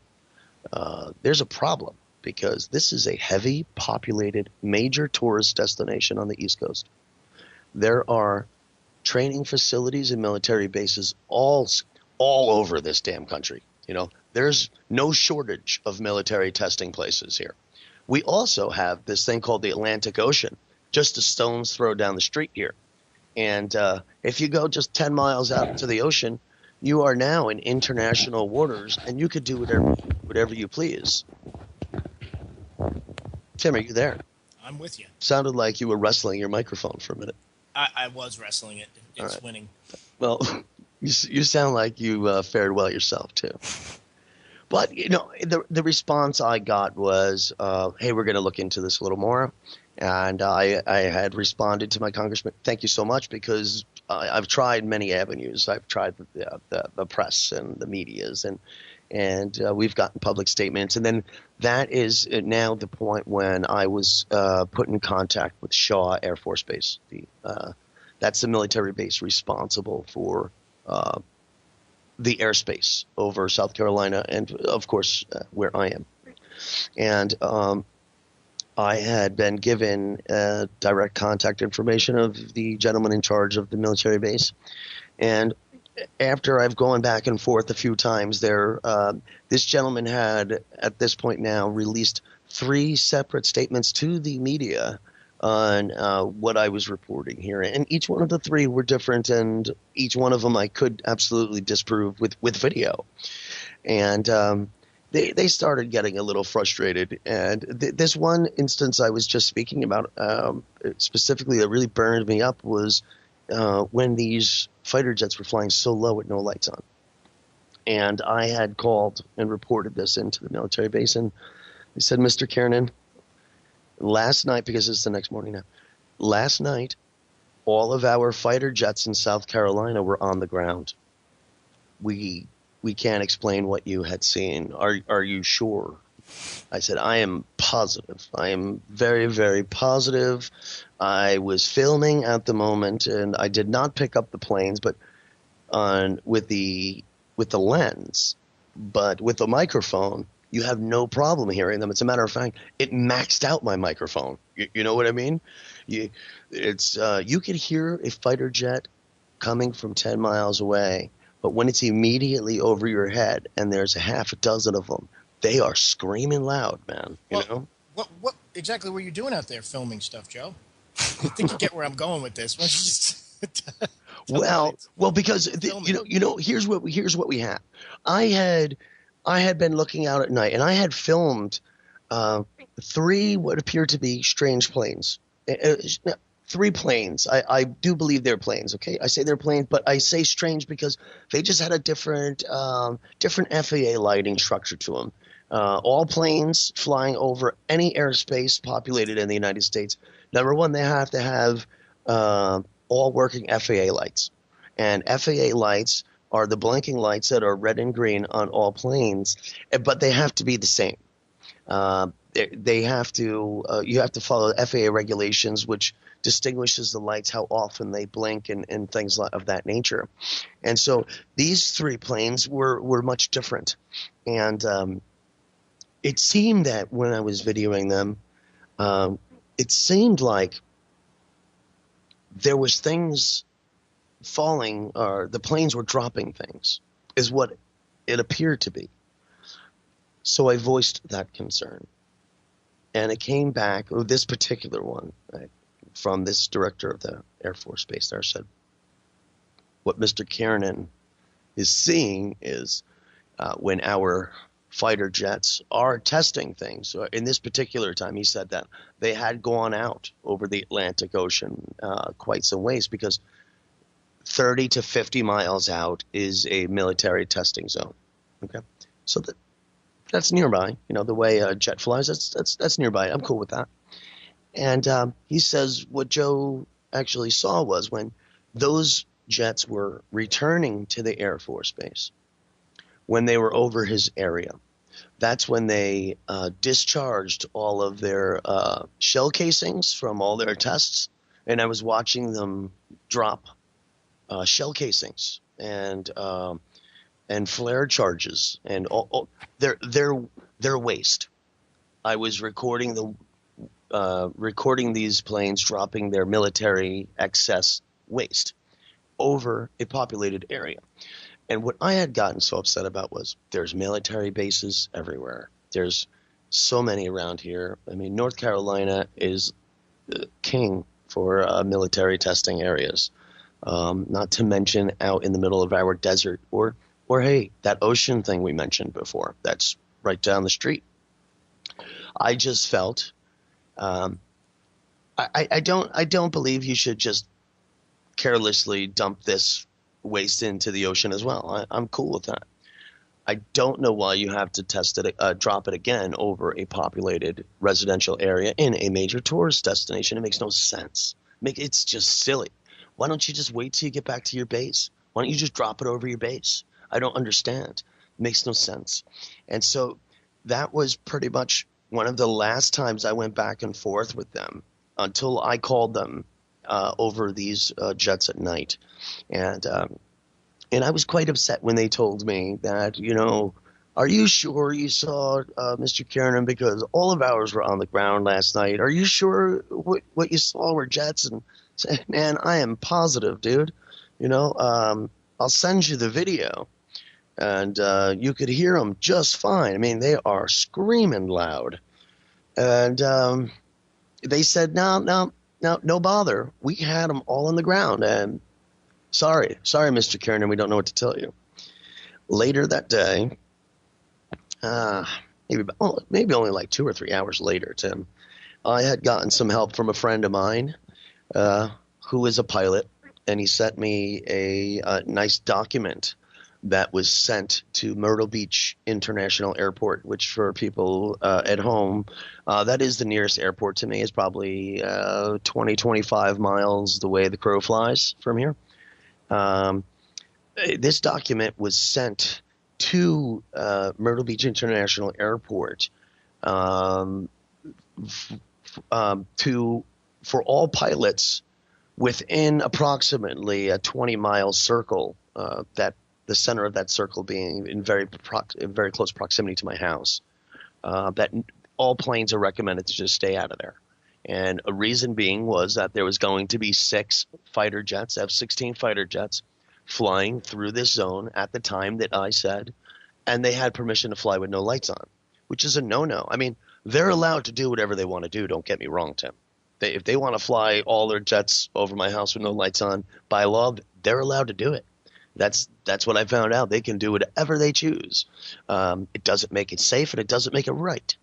there's a problem, because this is a heavy populated major tourist destination on the East Coast. There are training facilities and military bases all over this damn country. There's no shortage of military testing places here. We also have this thing called the Atlantic Ocean, just a stone's throw down the street here. And if you go just 10 miles out into the ocean, you are now in international waters, and you could do whatever you please. Tim, are you there? I'm with you. Sounded like you were wrestling your microphone for a minute. I was wrestling it. It's right. winning. Well, you sound like you fared well yourself too. But the response I got was, "Hey, we're going to look into this a little more," and I had responded to my congressman, "Thank you so much," because I've tried many avenues. I've tried the press and the medias, and we've gotten public statements, and then that is now the point when I was put in contact with Shaw Air Force Base. That's the military base responsible for the airspace over South Carolina and, of course, where I am. And I had been given direct contact information of the gentleman in charge of the military base. And after I've gone back and forth a few times there, this gentleman had, at this point now, released 3 separate statements to the media on what I was reporting here. And each one of the 3 were different, and each one of them I could absolutely disprove with video. And they started getting a little frustrated. And this one instance I was just speaking about, specifically that really burned me up, was when these fighter jets were flying so low with no lights on. And I had called and reported this into the military base, and they said, "Mr. Kiernan, last night," because it's the next morning now, "last night, all of our fighter jets in South Carolina were on the ground. We can't explain what you had seen. Are you sure?" I said, "I am positive. I am very, very positive. I was filming at the moment, and I did not pick up the planes, but with the lens, but with the microphone, you have no problem hearing them. As a matter of fact, it maxed out my microphone. You know what I mean? You could hear a fighter jet coming from 10 miles away, but when it's immediately over your head and there's a half a dozen of them, they are screaming loud, man. You know? What exactly were you doing out there filming stuff, Joe? I think you get where I'm going with this. Why don't you just well, because here's what we have. I had been looking out at night, and I had filmed 3 what appeared to be strange planes. 3 planes. I do believe they're planes. Okay, I say they're planes, but I say strange because they just had a different FAA lighting structure to them. All planes flying over any airspace populated in the United States, number one, they have to have all working FAA lights. And FAA lights are the blinking lights that are red and green on all planes, but they have to be the same. They have to you have to follow FAA regulations, which distinguishes the lights, how often they blink, and things of that nature. And so these 3 planes were much different. And it seemed that when I was videoing them, it seemed like there was things falling, or the planes were dropping things, is what it appeared to be. So I voiced that concern. And it came back, this particular one, right, from this director of the Air Force Base there, said, "What Mr. Kiernan is seeing is when our fighter jets are testing things." So in this particular time, he said that they had gone out over the Atlantic Ocean quite some ways, because 30 to 50 miles out is a military testing zone. Okay, so that's nearby. The way a jet flies, that's nearby. I'm cool with that. And he says what Joe actually saw was when those jets were returning to the Air Force Base, when they were over his area, that's when they discharged all of their shell casings from all their tests. And I was watching them drop shell casings and flare charges and all their waste. I was recording these planes dropping their military excess waste over a populated area. And what I had gotten so upset about was there's military bases everywhere. There's so many around here. I mean, North Carolina is king for military testing areas, not to mention out in the middle of our desert or hey, that ocean thing we mentioned before. That's right down the street. I just felt I don't believe you should just carelessly dump this waste into the ocean as well. I'm cool with that. I don't know why you have to drop it again over a populated residential area in a major tourist destination. It makes no sense. It's just silly. Why don't you just wait till you get back to your base? Why don't you just drop it over your base? I don't understand. It makes no sense. And so that was pretty much one of the last times I went back and forth with them until I called them over these jets at night. And I was quite upset when they told me that, are you sure you saw Mr. Kiernan? Because all of ours were on the ground last night. Are you sure what you saw were jets? And say, man, I am positive, dude. I'll send you the video, and you could hear them just fine. I mean, they are screaming loud. And they said, no bother. We had them all on the ground, and Sorry, Mr. Kiernan, we don't know what to tell you. Later that day, maybe only like 2 or 3 hours later, Tim, I had gotten some help from a friend of mine who is a pilot, and he sent me a nice document that was sent to Myrtle Beach International Airport, which for people at home, that is the nearest airport to me. It's probably 25 miles the way the crow flies from here. This document was sent to Myrtle Beach International Airport for all pilots within approximately a 20-mile circle, that the center of that circle being in very close proximity to my house, that all planes are recommended to just stay out of there. And a reason being was that there was going to be 6 fighter jets, F-16 fighter jets, flying through this zone at the time that I said, and they had permission to fly with no lights on, which is a no-no. I mean, they're allowed to do whatever they want to do. Don't get me wrong, Tim. If they want to fly all their jets over my house with no lights on, by law, they're allowed to do it. That's what I found out. They can do whatever they choose. It doesn't make it safe, and it doesn't make it right.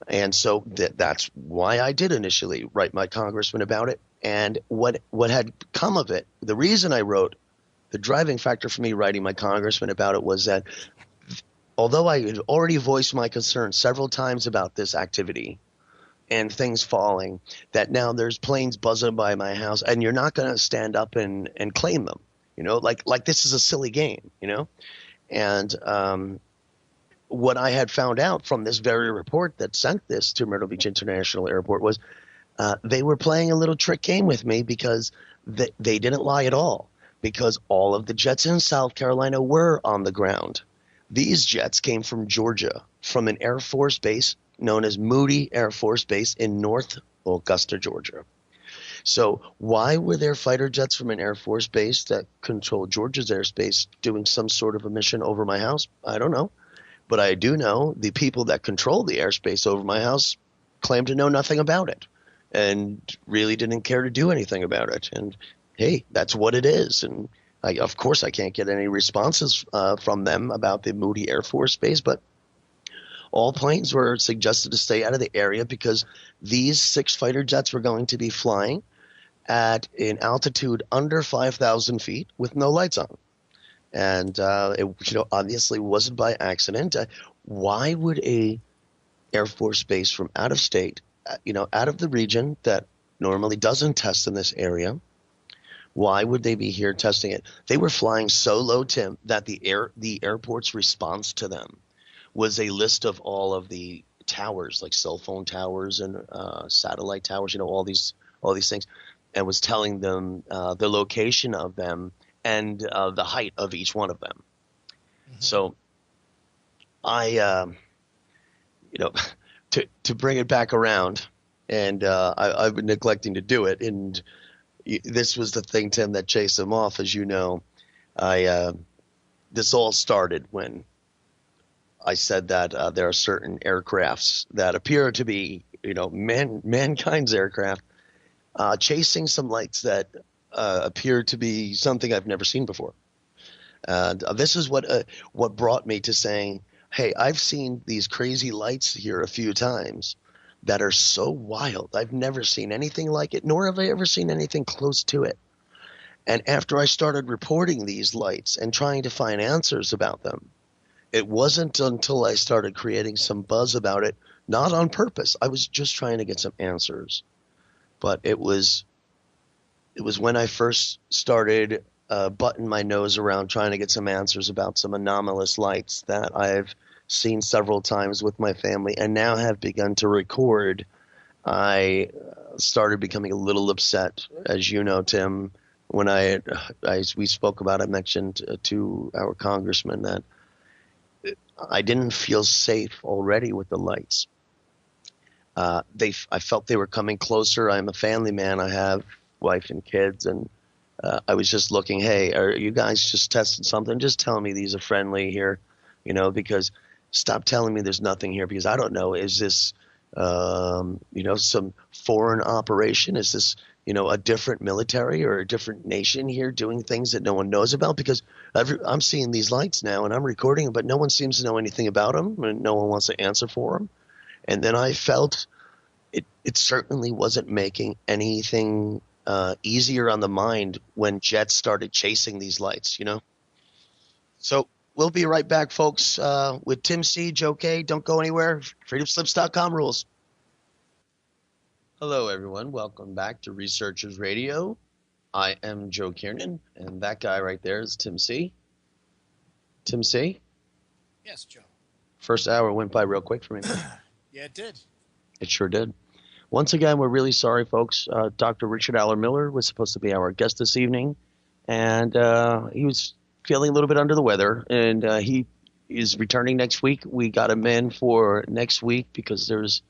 And so that's why I did initially write my congressman about it. And what had come of it, the reason I wrote, the driving factor for me writing my congressman about it was that although I had already voiced my concern several times about this activity and things falling, that now there's planes buzzing by my house and you're not going to stand up and claim them, like this is a silly game, And what I had found out from this very report that sent this to Myrtle Beach International Airport was they were playing a little trick game with me because they didn't lie at all, because all of the jets in South Carolina were on the ground. These jets came from Georgia, from an Air Force base known as Moody Air Force Base in North Augusta, Georgia. So why were there fighter jets from an Air Force base that controlled Georgia's airspace doing some sort of a mission over my house? I don't know. But I do know the people that control the airspace over my house claim to know nothing about it and really didn't care to do anything about it. And, hey, that's what it is. And, of course, I can't get any responses from them about the Moody Air Force Base, but all planes were suggested to stay out of the area because these 6 fighter jets were going to be flying at an altitude under 5,000 feet with no lights on. And it obviously wasn't by accident. Why would a Air Force base from out of state, out of the region that normally doesn't test in this area, why would they be here testing it? They were flying so low, Tim, that the airport's response to them was a list of all of the towers, like cell phone towers and satellite towers, all these things, and was telling them the location of them and the height of each one of them. Mm-hmm. So I, to bring it back around, and I've been neglecting to do it, and this was the thing, Tim, that chased them off. As you know, this all started when I said that there are certain aircrafts that appear to be, mankind's aircraft, chasing some lights that appear to be something I've never seen before. And this is what brought me to saying, hey, I've seen these crazy lights here a few times, that are so wild. I've never seen anything like it, nor have I ever seen anything close to it. And after I started reporting these lights and trying to find answers about them, it wasn't until I started creating some buzz about it, not on purpose. I was just trying to get some answers. But it was when I first started butting my nose around trying to get some answers about some anomalous lights that I've seen several times with my family and now have begun to record. I started becoming a little upset, as you know, Tim, when we spoke about, I mentioned to our congressman that I didn't feel safe already with the lights. I felt they were coming closer. I'm a family man. I have wife and kids, and I was just looking, hey, are you guys just testing something? Just tell me these are friendly here, because stop telling me there's nothing here, because I don't know. Is this, some foreign operation? Is this, a different military or a different nation here doing things that no one knows about? Because I'm seeing these lights now and I'm recording them, but no one seems to know anything about them and no one wants to answer for them. And then I felt it certainly wasn't making anything easier on the mind when jets started chasing these lights, So we'll be right back, folks, with Tim C, Joe K. Don't go anywhere. FreedomSlips.com rules. Hello, everyone. Welcome back to Researchers Radio. I am Joe Kiernan, and that guy right there is Tim C. Tim C? Yes, Joe. First hour went by real quick for me. Yeah, it did. It sure did. Once again, we're really sorry, folks. Dr. Richard Aller Miller was supposed to be our guest this evening, and he was feeling a little bit under the weather, and he is returning next week. We got him in for next week because there's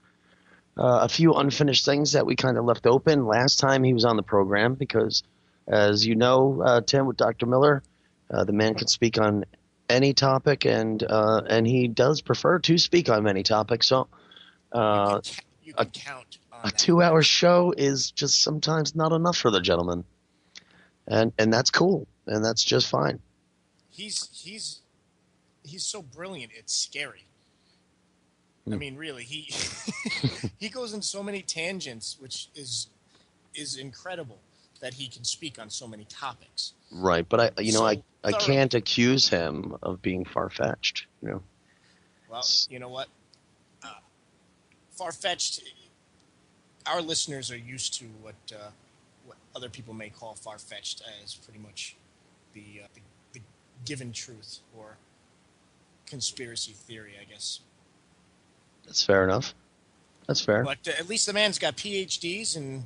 a few unfinished things that we kind of left open last time he was on the program because, as you know, Tim, with Dr. Miller, the man can speak on any topic, and he does prefer to speak on many topics. So you can count on a 2-hour show is just sometimes not enough for the gentleman, and that's cool, and that's just fine. He's so brilliant, it's scary. I mean, really, he goes in so many tangents, which is incredible that he can speak on so many topics. Right, but I can't accuse him of being far-fetched. Well, you know what? Far-fetched. Our listeners are used to what other people may call far-fetched as pretty much the given truth or conspiracy theory, I guess. That's fair enough. That's fair. But at least the man's got PhDs, and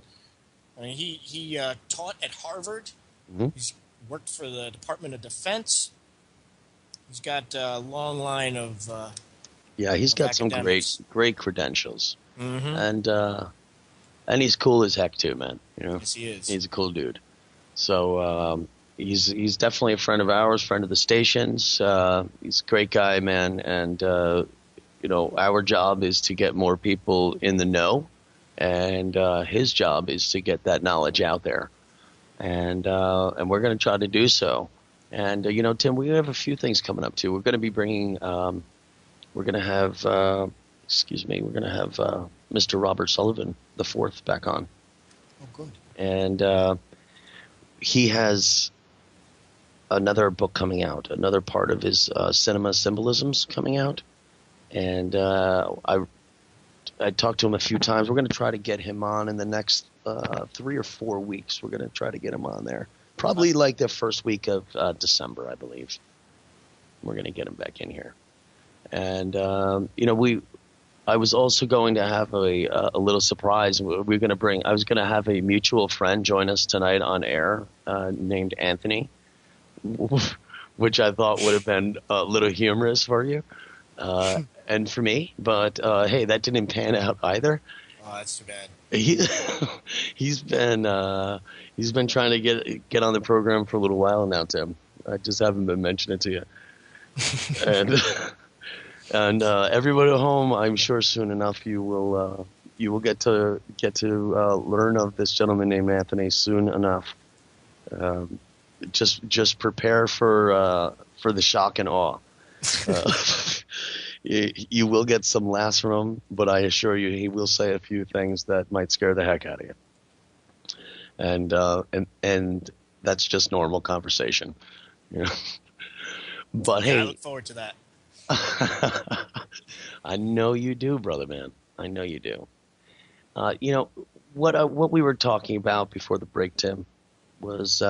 I mean, he taught at Harvard. Mm-hmm. He's worked for the Department of Defense. He's got a long line of he's got academics. some great credentials, Mm-hmm. and he's cool as heck too, man. Yes, he is. He's a cool dude. So he's definitely a friend of ours, friend of the station's. He's a great guy, man, and our job is to get more people in the know, and his job is to get that knowledge out there, and we're going to try to do so. And Tim, we have a few things coming up too. We're going to be bringing, we're going to have Mr. Robert Sullivan IV back on. Oh, good. And he has another book coming out, another part of his cinema symbolisms coming out. And I talked to him a few times. We're going to try to get him on in the next 3 or 4 weeks. We're going to try to get him on there. Probably like the first week of December, I believe. We're going to get him back in here. And, I was also going to have a little surprise. I was going to have a mutual friend join us tonight on air named Anthony, which I thought would have been a little humorous for you. And for me, but hey, that didn't pan out either. Oh, that's too bad. He's been trying to get on the program for a little while now, Tim. I just haven't been mentioning it to you. And everybody at home, I'm sure soon enough you will get to learn of this gentleman named Anthony soon enough. Just prepare for the shock and awe. You will get some laughs from him, but I assure you, he will say a few things that might scare the heck out of you. And that's just normal conversation, you know. But Yeah, I hey, look forward to that. I know you do, brother man. I know you do. You know what we were talking about before the break, Tim, was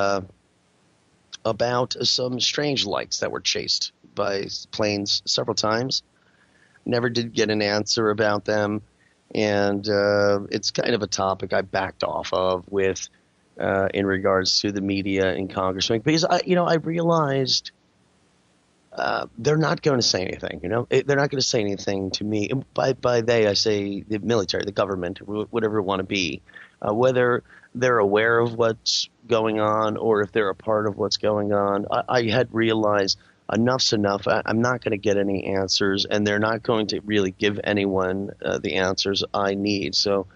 about some strange lights that were chased by planes several times. Never did get an answer about them, and it's kind of a topic I backed off of with in regards to the media and Congress, because I realized they're not going to say anything. You know, they're not going to say anything to me. By they, I say the military, the government, whatever it want to be, whether they're aware of what's going on or if they're a part of what's going on. I had realized enough's enough. I'm not going to get any answers, and they're not going to really give anyone the answers I need. So,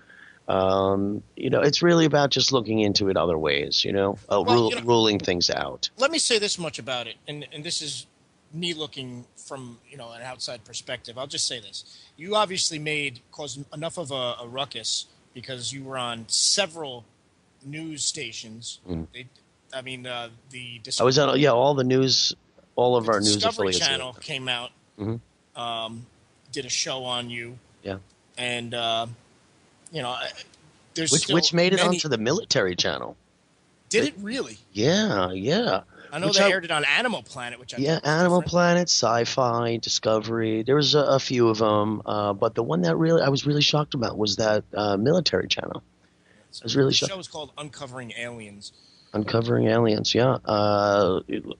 it's really about just looking into it other ways, ruling things out. Let me say this much about it, and this is me looking from an outside perspective. I'll just say this: you obviously caused enough of a ruckus because you were on several news stations. Mm. I was on all the news, all of our news Discovery affiliates. Channel came out, did a show on you. Yeah, and there's which made it onto the military channel. Did it really? Yeah. I know they aired it on Animal Planet, which Animal Planet, Sci-Fi, Discovery. There was a few of them, but the one that I was really shocked about was that military channel. I was really shocked. The show is called Uncovering Aliens. Uncovering Aliens, yeah.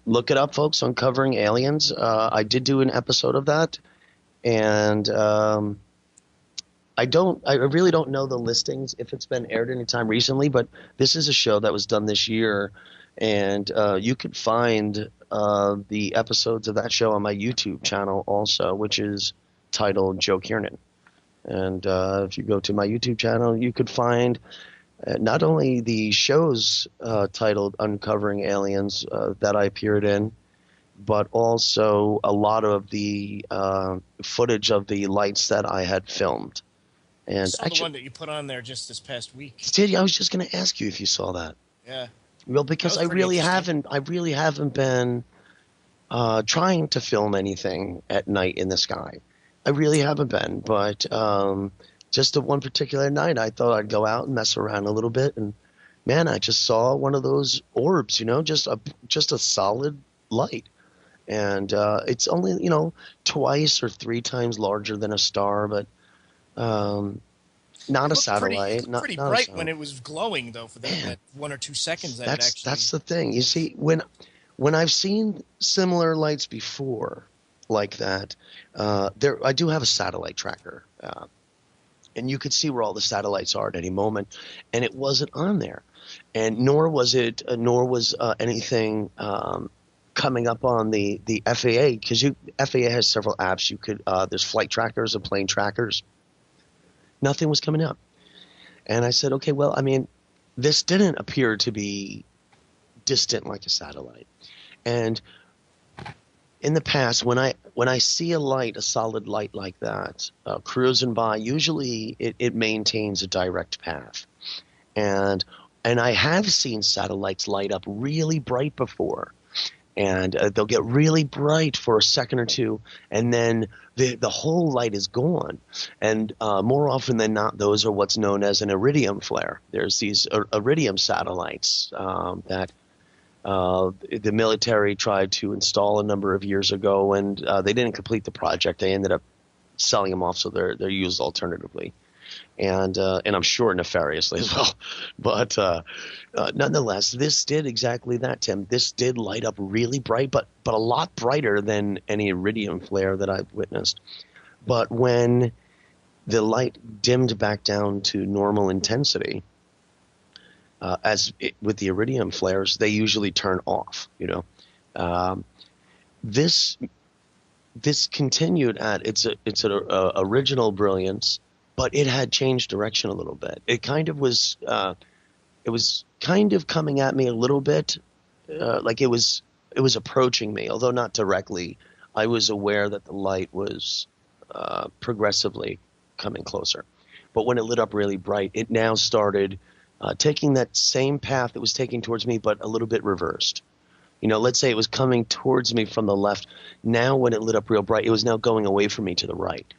Look it up, folks. Uncovering Aliens. I did do an episode of that, and I really don't know the listings if it's been aired anytime recently, but this is a show that was done this year. And you could find the episodes of that show on my YouTube channel also, which is titled Joe Kiernan. And if you go to my YouTube channel, you could find not only the shows titled Uncovering Aliens that I appeared in, but also a lot of the footage of the lights that I had filmed. And I saw the one that you put on there just this past week. Did you? I was just going to ask you if you saw that. Yeah. Well, because I really haven't been trying to film anything at night in the sky. I really haven't been, but just the one particular night, I thought I'd go out and mess around a little bit, and man, I just saw one of those orbs, just a solid light, and it's only twice or three times larger than a star, but. Not a satellite. Pretty not bright when it was glowing, though, for that 1 or 2 seconds. That's the thing. You see, when I've seen similar lights before, like that, I do have a satellite tracker, and you could see where all the satellites are at any moment, and it wasn't on there, and nor was anything coming up on the FAA, because FAA has several apps. You could there's flight trackers and plane trackers. Nothing was coming up. And I said, okay, well, this didn't appear to be distant like a satellite. And in the past, when I see a solid light like that, cruising by, usually it maintains a direct path. And I have seen satellites light up really bright before. And they'll get really bright for a second or two, and then the whole light is gone. And more often than not, those are what's known as an iridium flare. There's these iridium satellites that the military tried to install a number of years ago, and they didn't complete the project. They ended up selling them off, so they're used alternatively. And I'm sure nefariously as well. But nonetheless, this did exactly that, Tim. This did light up really bright, but a lot brighter than any iridium flare that I've witnessed. But when the light dimmed back down to normal intensity, with the iridium flares, they usually turn off. This continued at its original brilliance. But it had changed direction a little bit. It kind of was kind of coming at me a little bit, like it was approaching me, although not directly. I was aware that the light was progressively coming closer. But when it lit up really bright, it now started taking that same path it was taking towards me, but a little bit reversed. Let's say it was coming towards me from the left. Now when it lit up real bright, it was now going away from me to the right.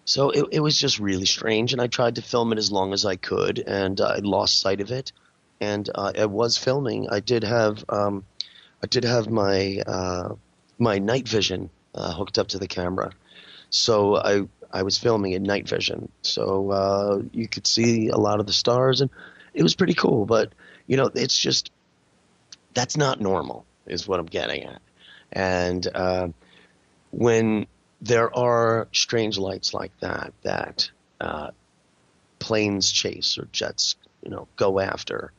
So it was just really strange, and I tried to film it as long as I could, and I lost sight of it. And I was filming. I did have my my night vision hooked up to the camera, so I was filming in night vision, so you could see a lot of the stars, and it was pretty cool. But it's just that's not normal, is what I'm getting at. And when there are strange lights like that planes chase or jets, go after,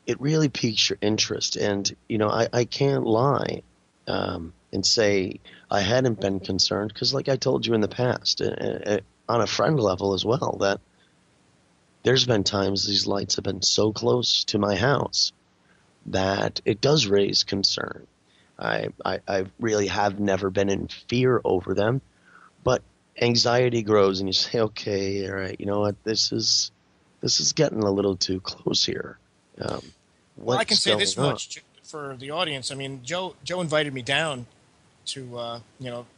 it really piques your interest. And, I can't lie and say I hadn't been concerned, because like I told you in the past, on a friend level as well, that there's been times these lights have been so close to my house that it does raise concern. I really have never been in fear over them, but anxiety grows, and you say, okay, all right, you know what, this is getting a little too close here. Well, I can say this on? much for the audience. I mean, Joe invited me down to,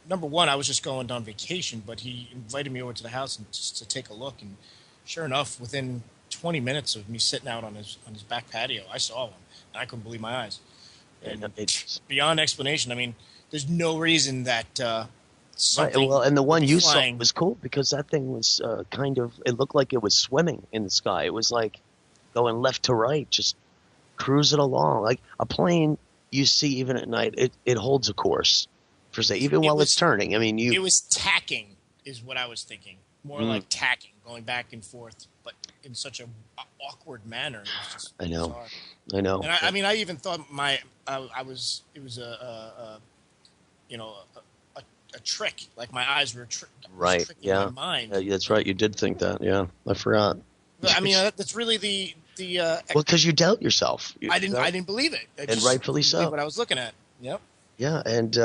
number one, I was just going on vacation, but he invited me over to the house and just to take a look. And sure enough, within 20 minutes of me sitting out on his back patio, I saw one, and I couldn't believe my eyes. And it's beyond explanation. I mean, there's no reason that something. Right, well, and the one you flying. saw was cool because that thing was it looked like it was swimming in the sky. It was like going left to right, just cruising along. Like a plane you see even at night, it holds a course, per se, even while it's turning. I mean, It was tacking, is what I was thinking. More like tacking, going back and forth, but in such a awkward manner. It was just I know. bizarre. I know. And I mean, I even thought it was a trick. Like my eyes were right. tricking Yeah. my mind. That's right. You did think that. Yeah, I forgot. But, I mean, that's really the well, because you doubt yourself. I didn't believe it. And rightfully so. Didn't believe what I was looking at. Yep. Yeah, and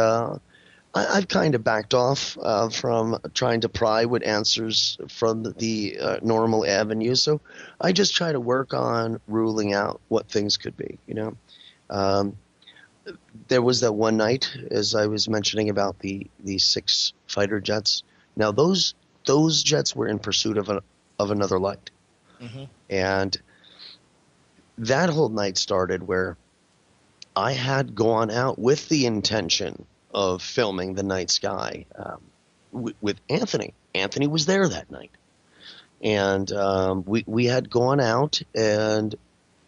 I've kind of backed off from trying to pry with answers from the normal avenues. So I just try to work on ruling out what things could be, There was that one night, as I was mentioning about the 6 fighter jets. Now, those jets were in pursuit of another light. Mm-hmm. And that whole night started where I had gone out with the intention of filming the night sky with Anthony. Anthony was there that night. And we had gone out, and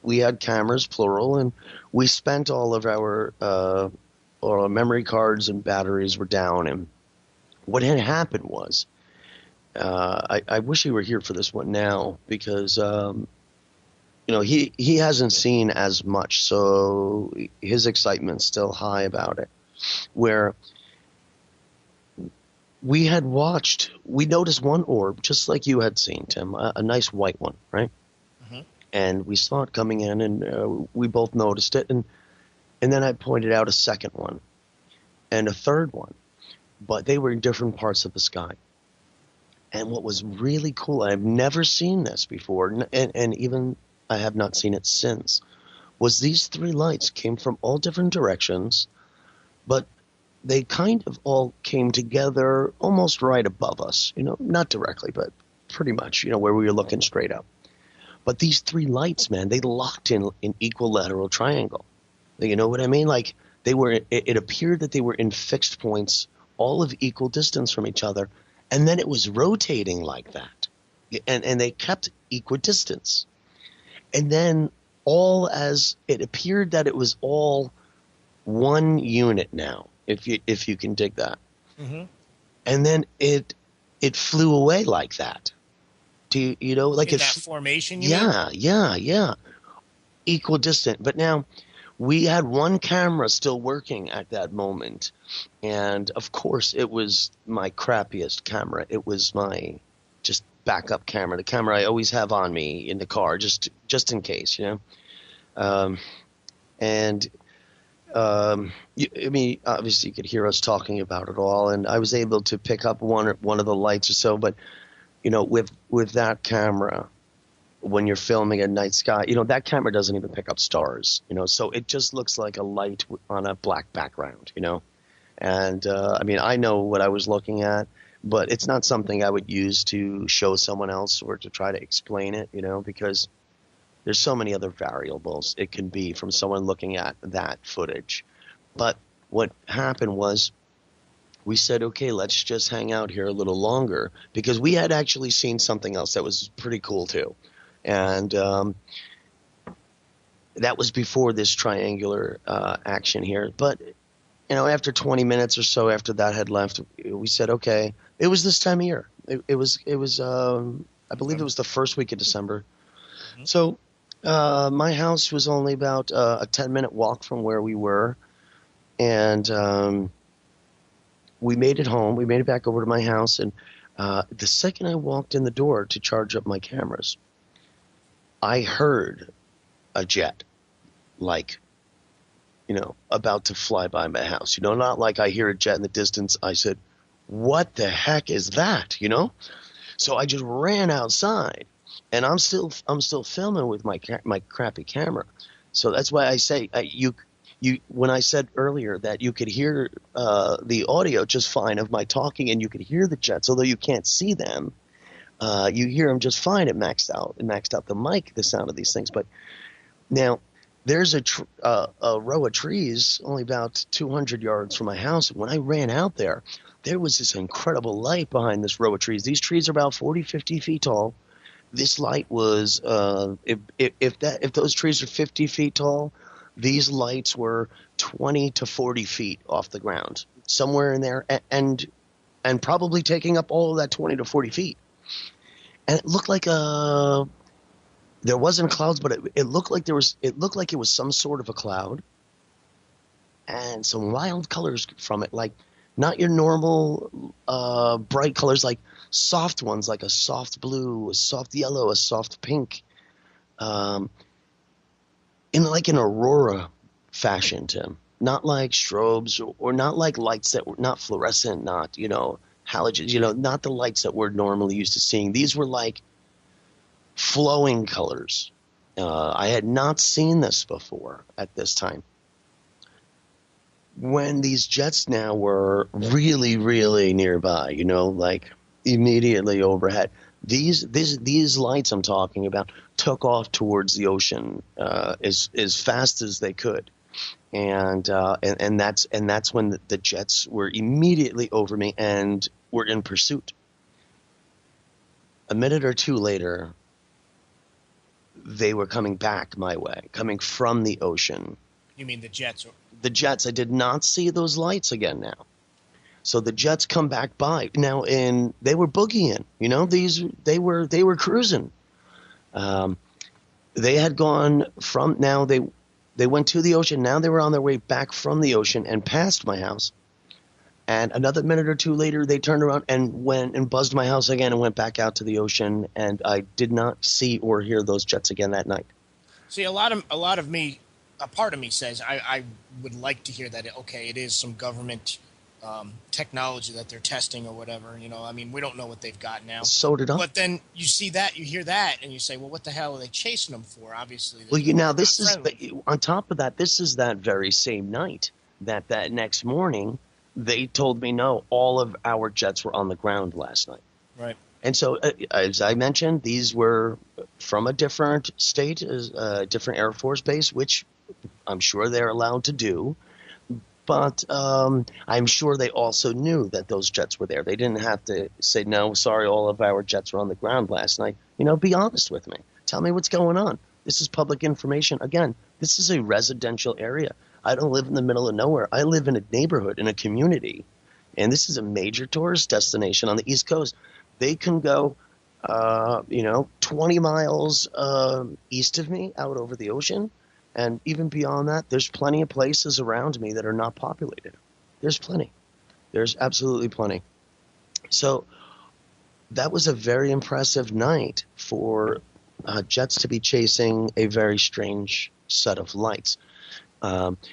we had cameras, plural, and we spent all of our memory cards and batteries were down. And what had happened was, I wish he were here for this one now, because he hasn't seen as much, so his excitement's still high about it. Where we noticed one orb, just like you had seen, Tim, a nice white one, right? Mm-hmm. And we saw it coming in, and we both noticed it, and then I pointed out a second one and a third one, but they were in different parts of the sky. And what was really cool, I've never seen this before, and even I have not seen it since, was these 3 lights came from all different directions, but they kind of all came together almost right above us, not directly, but pretty much, where we were looking straight up. But these 3 lights, man, they locked in equilateral triangle. You know what I mean? Like it appeared that they were in fixed points, all of equal distance from each other, and then it was rotating like that. And they kept equidistance. And then as it appeared that it was all one unit now, if you can dig that. Mm-hmm. And then it flew away like that. Do you know, like in that formation? You mean? Yeah. Equidistant. But now we had one camera still working at that moment, and of course it was my crappiest camera. It was my just backup camera, the camera I always have on me in the car, just in case, And I mean, obviously you could hear us talking about it all, and I was able to pick up one of the lights or so. But with that camera, when you're filming at night sky, that camera doesn't even pick up stars. So it just looks like a light on a black background. And I mean, I know what I was looking at, but it's not something I would use to show someone else or to try to explain it. Because there's so many other variables it can be from someone looking at that footage. But what happened was we said, okay, let's just hang out here a little longer, because we had actually seen something else that was pretty cool too. And that was before this triangular action here. But, after 20 minutes or so after that had left, we said, okay, it was this time of year. It was I believe it was the first week of December. Mm-hmm. So my house was only about a 10-minute walk from where we were. And we made it home. We made it back over to my house. And the second I walked in the door to charge up my cameras, I heard a jet, about to fly by my house. Not like I hear a jet in the distance. I said, what the heck is that? So I just ran outside. And I'm still filming with my crappy camera, so that's why I say when I said earlier that you could hear the audio just fine of my talking, and you could hear the jets, although you can't see them. You hear them just fine. It maxed out the mic, the sound of these things. But now there's a row of trees only about 200 yards from my house. When I ran out there was this incredible light behind this row of trees. These trees are about 40, 50 feet tall. This light was, if those trees are 50 feet tall, these lights were 20 to 40 feet off the ground, somewhere in there, and probably taking up all of that 20 to 40 feet. And it looked like there wasn't clouds, but it looked like it was some sort of a cloud, and some wild colors from it, like not your normal bright colors, like soft ones, like a soft blue, a soft yellow, a soft pink, in like an aurora fashion, Tim. Not like strobes or not like lights that were not fluorescent, not, halogens, not the lights that we're normally used to seeing. These were like flowing colors. I had not seen this before at this time. When these jets now were really, really nearby, like immediately overhead, these lights I'm talking about took off towards the ocean as fast as they could, and that's when the jets were immediately over me and were in pursuit. A minute or two later, they were coming back my way, coming from the ocean. You mean the jets? The jets. I did not see those lights again now. So the jets come back by now, and they were boogieing. They were cruising. They had gone from now. They went to the ocean. Now they were on their way back from the ocean and past my house. And another minute or two later, they turned around and went and buzzed my house again and went back out to the ocean. And I did not see or hear those jets again that night. See, a part of me says I would like to hear that. Okay, it is some government technology that they're testing or whatever. I mean, we don't know what they've got now. So did I. But then you see that, you hear that, and you say, well, what the hell are they chasing them for? Obviously. Well, this is on top of that. This is that very same night that next morning they told me no, all of our jets were on the ground last night. Right. And so, as I mentioned, these were from a different state, a different Air Force base, which I'm sure they're allowed to do. But I'm sure they also knew that those jets were there. They didn't have to say, no, sorry, all of our jets were on the ground last night. Be honest with me. Tell me what's going on. This is public information. Again, this is a residential area. I don't live in the middle of nowhere. I live in a neighborhood, in a community. And this is a major tourist destination on the East Coast. They can go, 20 miles east of me out over the ocean. And even beyond that, there's plenty of places around me that are not populated. There's plenty. There's absolutely plenty. So that was a very impressive night for jets to be chasing a very strange set of lights.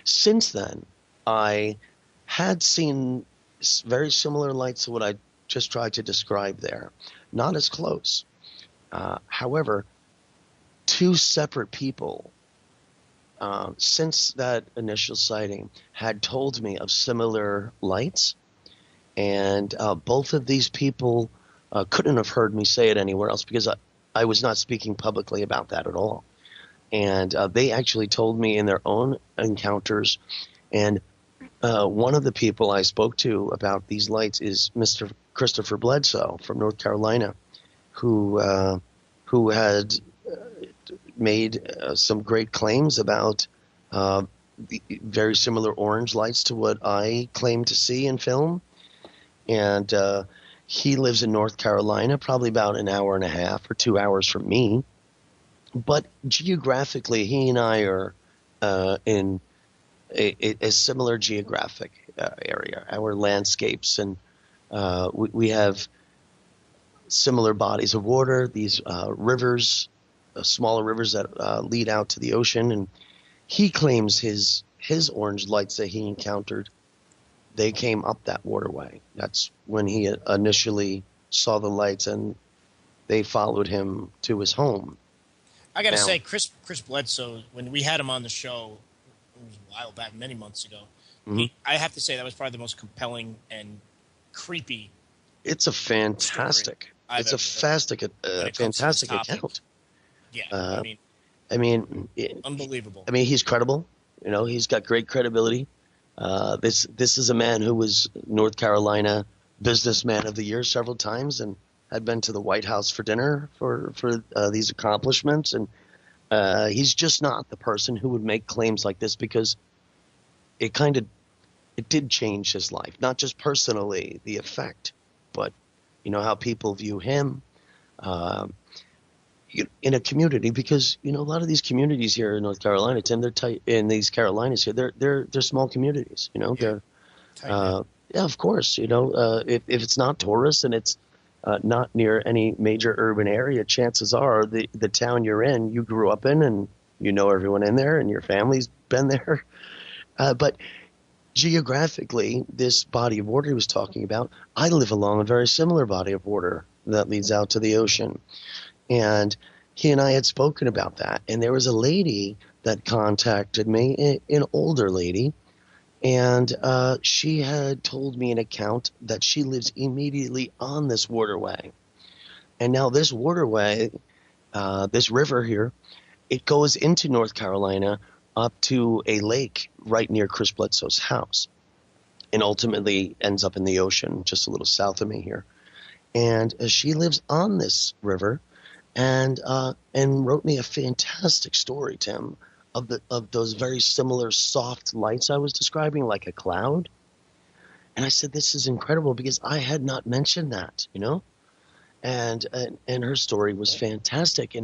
Since then, I had seen very similar lights to what I just tried to describe there. Not as close. However, two separate people since that initial sighting had told me of similar lights, and both of these people couldn't have heard me say it anywhere else because I was not speaking publicly about that at all. And they actually told me in their own encounters. And one of the people I spoke to about these lights is Mr. Christopher Bledsoe from North Carolina, who had made some great claims about very similar orange lights to what I claim to see in film. And he lives in North Carolina, probably about an hour and a half or 2 hours from me. But geographically, he and I are in a similar geographic area. Our landscapes and we have similar bodies of water, these rivers, smaller rivers that lead out to the ocean. And he claims his orange lights that he encountered, they came up that waterway. That's when he initially saw the lights, and they followed him to his home. I got to say, Chris Bledsoe, when we had him on the show, it was a while back, many months ago, I have to say that was probably the most compelling and creepy. It's a fantastic fantastic account. Yeah, I mean, unbelievable. I mean, he's credible. You know, he's got great credibility. This is a man who was North Carolina Businessman of the Year several times and had been to the White House for dinner for these accomplishments. And he's just not the person who would make claims like this, because it did change his life, not just personally, the effect, but you know how people view him in a community. Because you know a lot of these communities here in North Carolina, Tim, they're tight. In these Carolinas here, they're small communities. You know, they're yeah, of course. You know, if it's not tourists and it's not near any major urban area, chances are the town you're in, you grew up in, and you know everyone in there, and your family's been there. But geographically, this body of water he was talking about, I live along a very similar body of water that leads out to the ocean. And he and I had spoken about that. And there was a lady that contacted me, an older lady, and she had told me an account that she lives immediately on this waterway. And now this waterway, this river here, it goes into North Carolina up to a lake right near Chris Bledsoe's house, and ultimately ends up in the ocean just a little south of me here. And she lives on this river, and wrote me a fantastic story, Tim, of those very similar soft lights I was describing, like a cloud. And I said, this is incredible, because I had not mentioned that, you know. And her story was fantastic,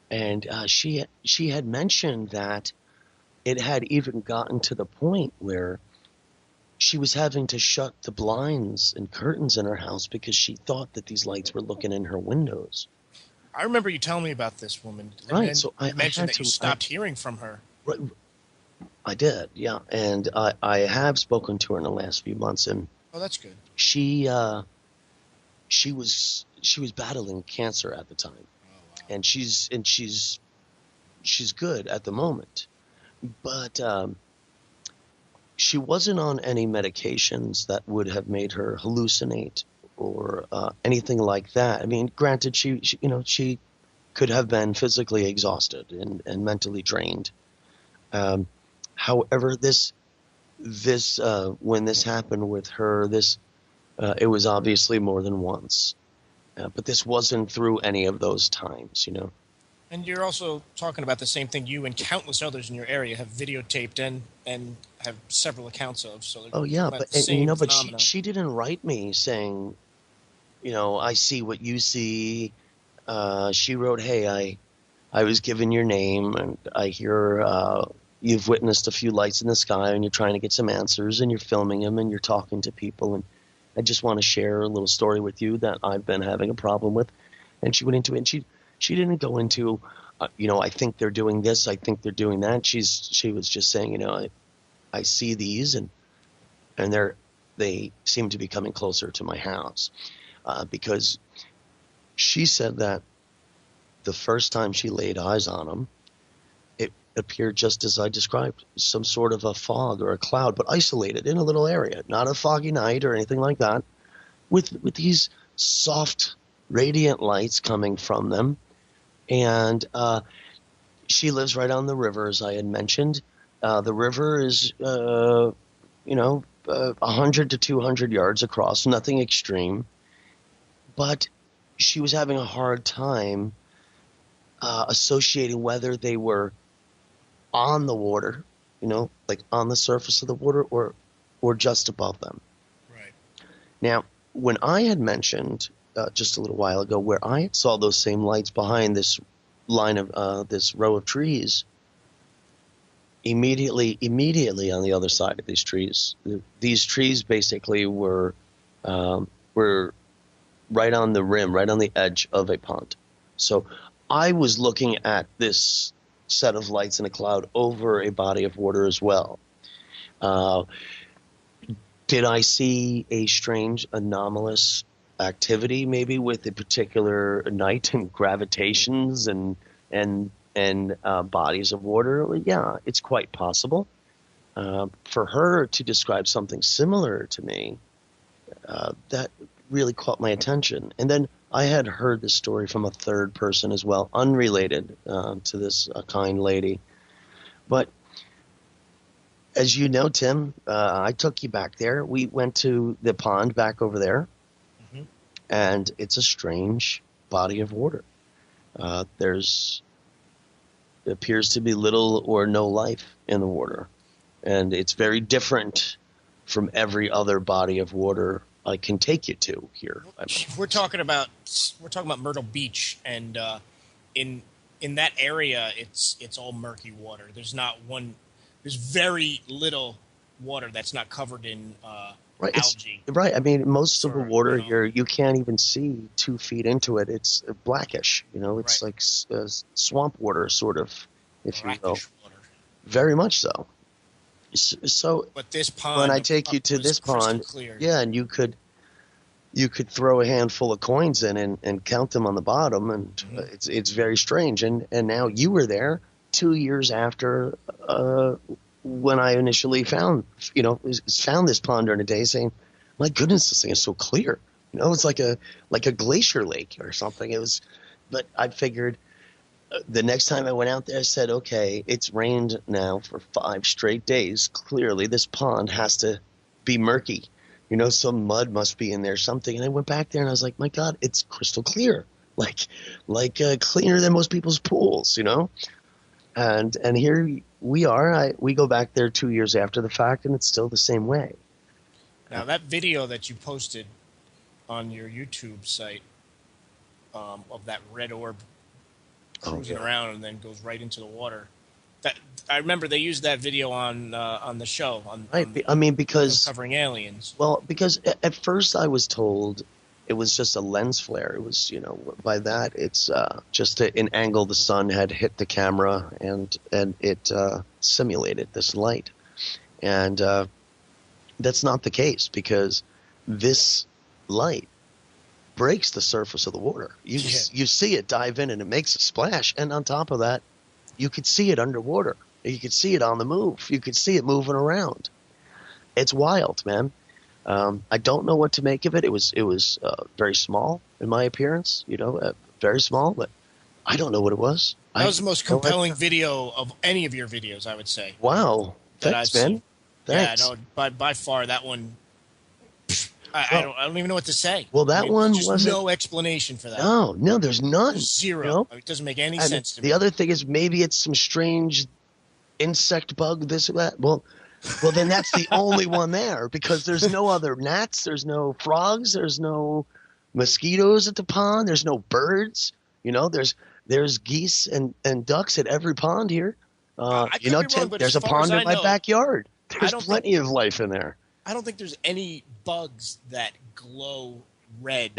and she had mentioned that it had even gotten to the point where she was having to shut the blinds and curtains in her house because she thought that these lights were looking in her windows. I remember you telling me about this woman. Right, And so you I mentioned had that you to- stopped hearing from her. Right, I did, yeah. And I have spoken to her in the last few months, and Oh, that's good. she was battling cancer at the time. Oh, wow. And she's good at the moment, but she wasn't on any medications that would have made her hallucinate or anything like that. I mean, granted, she could have been physically exhausted and mentally drained. However, this when this happened with her, it was obviously more than once, but this wasn't through any of those times, you know. And you're also talking about the same thing you and countless others in your area have videotaped and have several accounts of. So Oh yeah, about but the same you know, but phenomena. she didn't write me saying, you know, I see what you see. She wrote, hey, I was given your name, and I hear you've witnessed a few lights in the sky, and you're trying to get some answers, and you're filming them, and you're talking to people, and I just want to share a little story with you that I've been having a problem with. And she went into it, and she didn't go into I think they're doing this. I think they're doing that. She was just saying, I see these and they seem to be coming closer to my house, because she said that the first time she laid eyes on them, it appeared just as I described, some sort of a fog or a cloud, but isolated in a little area, not a foggy night or anything like that, with these soft, radiant lights coming from them. And she lives right on the river, as I had mentioned. The river is, 100 to 200 yards across, nothing extreme. But she was having a hard time associating whether they were on the water, like on the surface of the water, or just above them. Right. Now, when I had mentioned just a little while ago where I saw those same lights behind this line of this row of trees, immediately on the other side of these trees basically were right on the rim, right on the edge of a pond. So I was looking at this set of lights in a cloud over a body of water as well. Did I see a strange, anomalous activity maybe with a particular night and gravitations and bodies of water? Well, yeah, it's quite possible. For her to describe something similar to me, that really caught my attention. And then I had heard this story from a third person as well, unrelated to this kind lady. But as you know, Tim, I took you back there. We went to the pond back over there, mm-hmm. and it's a strange body of water. There appears to be little or no life in the water, and it's very different from every other body of water I can take you to here. We're talking about Myrtle Beach, and in that area, it's all murky water. There's very little water that's not covered in algae. Right. I mean, most of the water here, you can't even see 2 feet into it. It's blackish. It's like swamp water, sort of, if you will. Water. Very much so. So, but this pond, when I take you to this pond, clear. Yeah, and you could throw a handful of coins in and count them on the bottom, and mm-hmm. It's very strange. And now you were there 2 years after when I initially found this pond during the day, saying, "My goodness, this thing is so clear." It's like a glacier lake or something. But I figured. The next time I went out there, I said, okay, it's rained now for 5 straight days. Clearly, this pond has to be murky. Some mud must be in there, something. And I went back there, and I was like, my God, it's crystal clear, like cleaner than most people's pools, And here we are. We go back there 2 years after the fact, and it's still the same way. Now, that video that you posted on your YouTube site of that red orb cruising around and then goes right into the water. That I remember they used that video on the show. Because covering aliens. Well, because at first I was told it was just a lens flare. It was, by that it's just an angle the sun had hit the camera and it simulated this light, and that's not the case, because this light breaks the surface of the water. You see it dive in and it makes a splash, and on top of that, you could see it underwater. You could see it on the move. You could see it moving around. It's wild, man. I don't know what to make of it. It was very small in my appearance, very small, but I don't know what it was. That was the most compelling video of any of your videos, I would say. Wow. Thanks, man. Thanks. Yeah, no, by far that one. I don't even know what to say. Well, that one was no explanation for that. No, there's none. Zero. It doesn't make any sense to me. The other thing is, maybe it's some strange insect bug, this or that. Well, then that's the only one there, because there's no other gnats, there's no frogs, there's no mosquitoes at the pond, there's no birds. There's geese and ducks at every pond here. Tim, there's a pond in my backyard. There's plenty of life in there. I don't think there's any bugs that glow red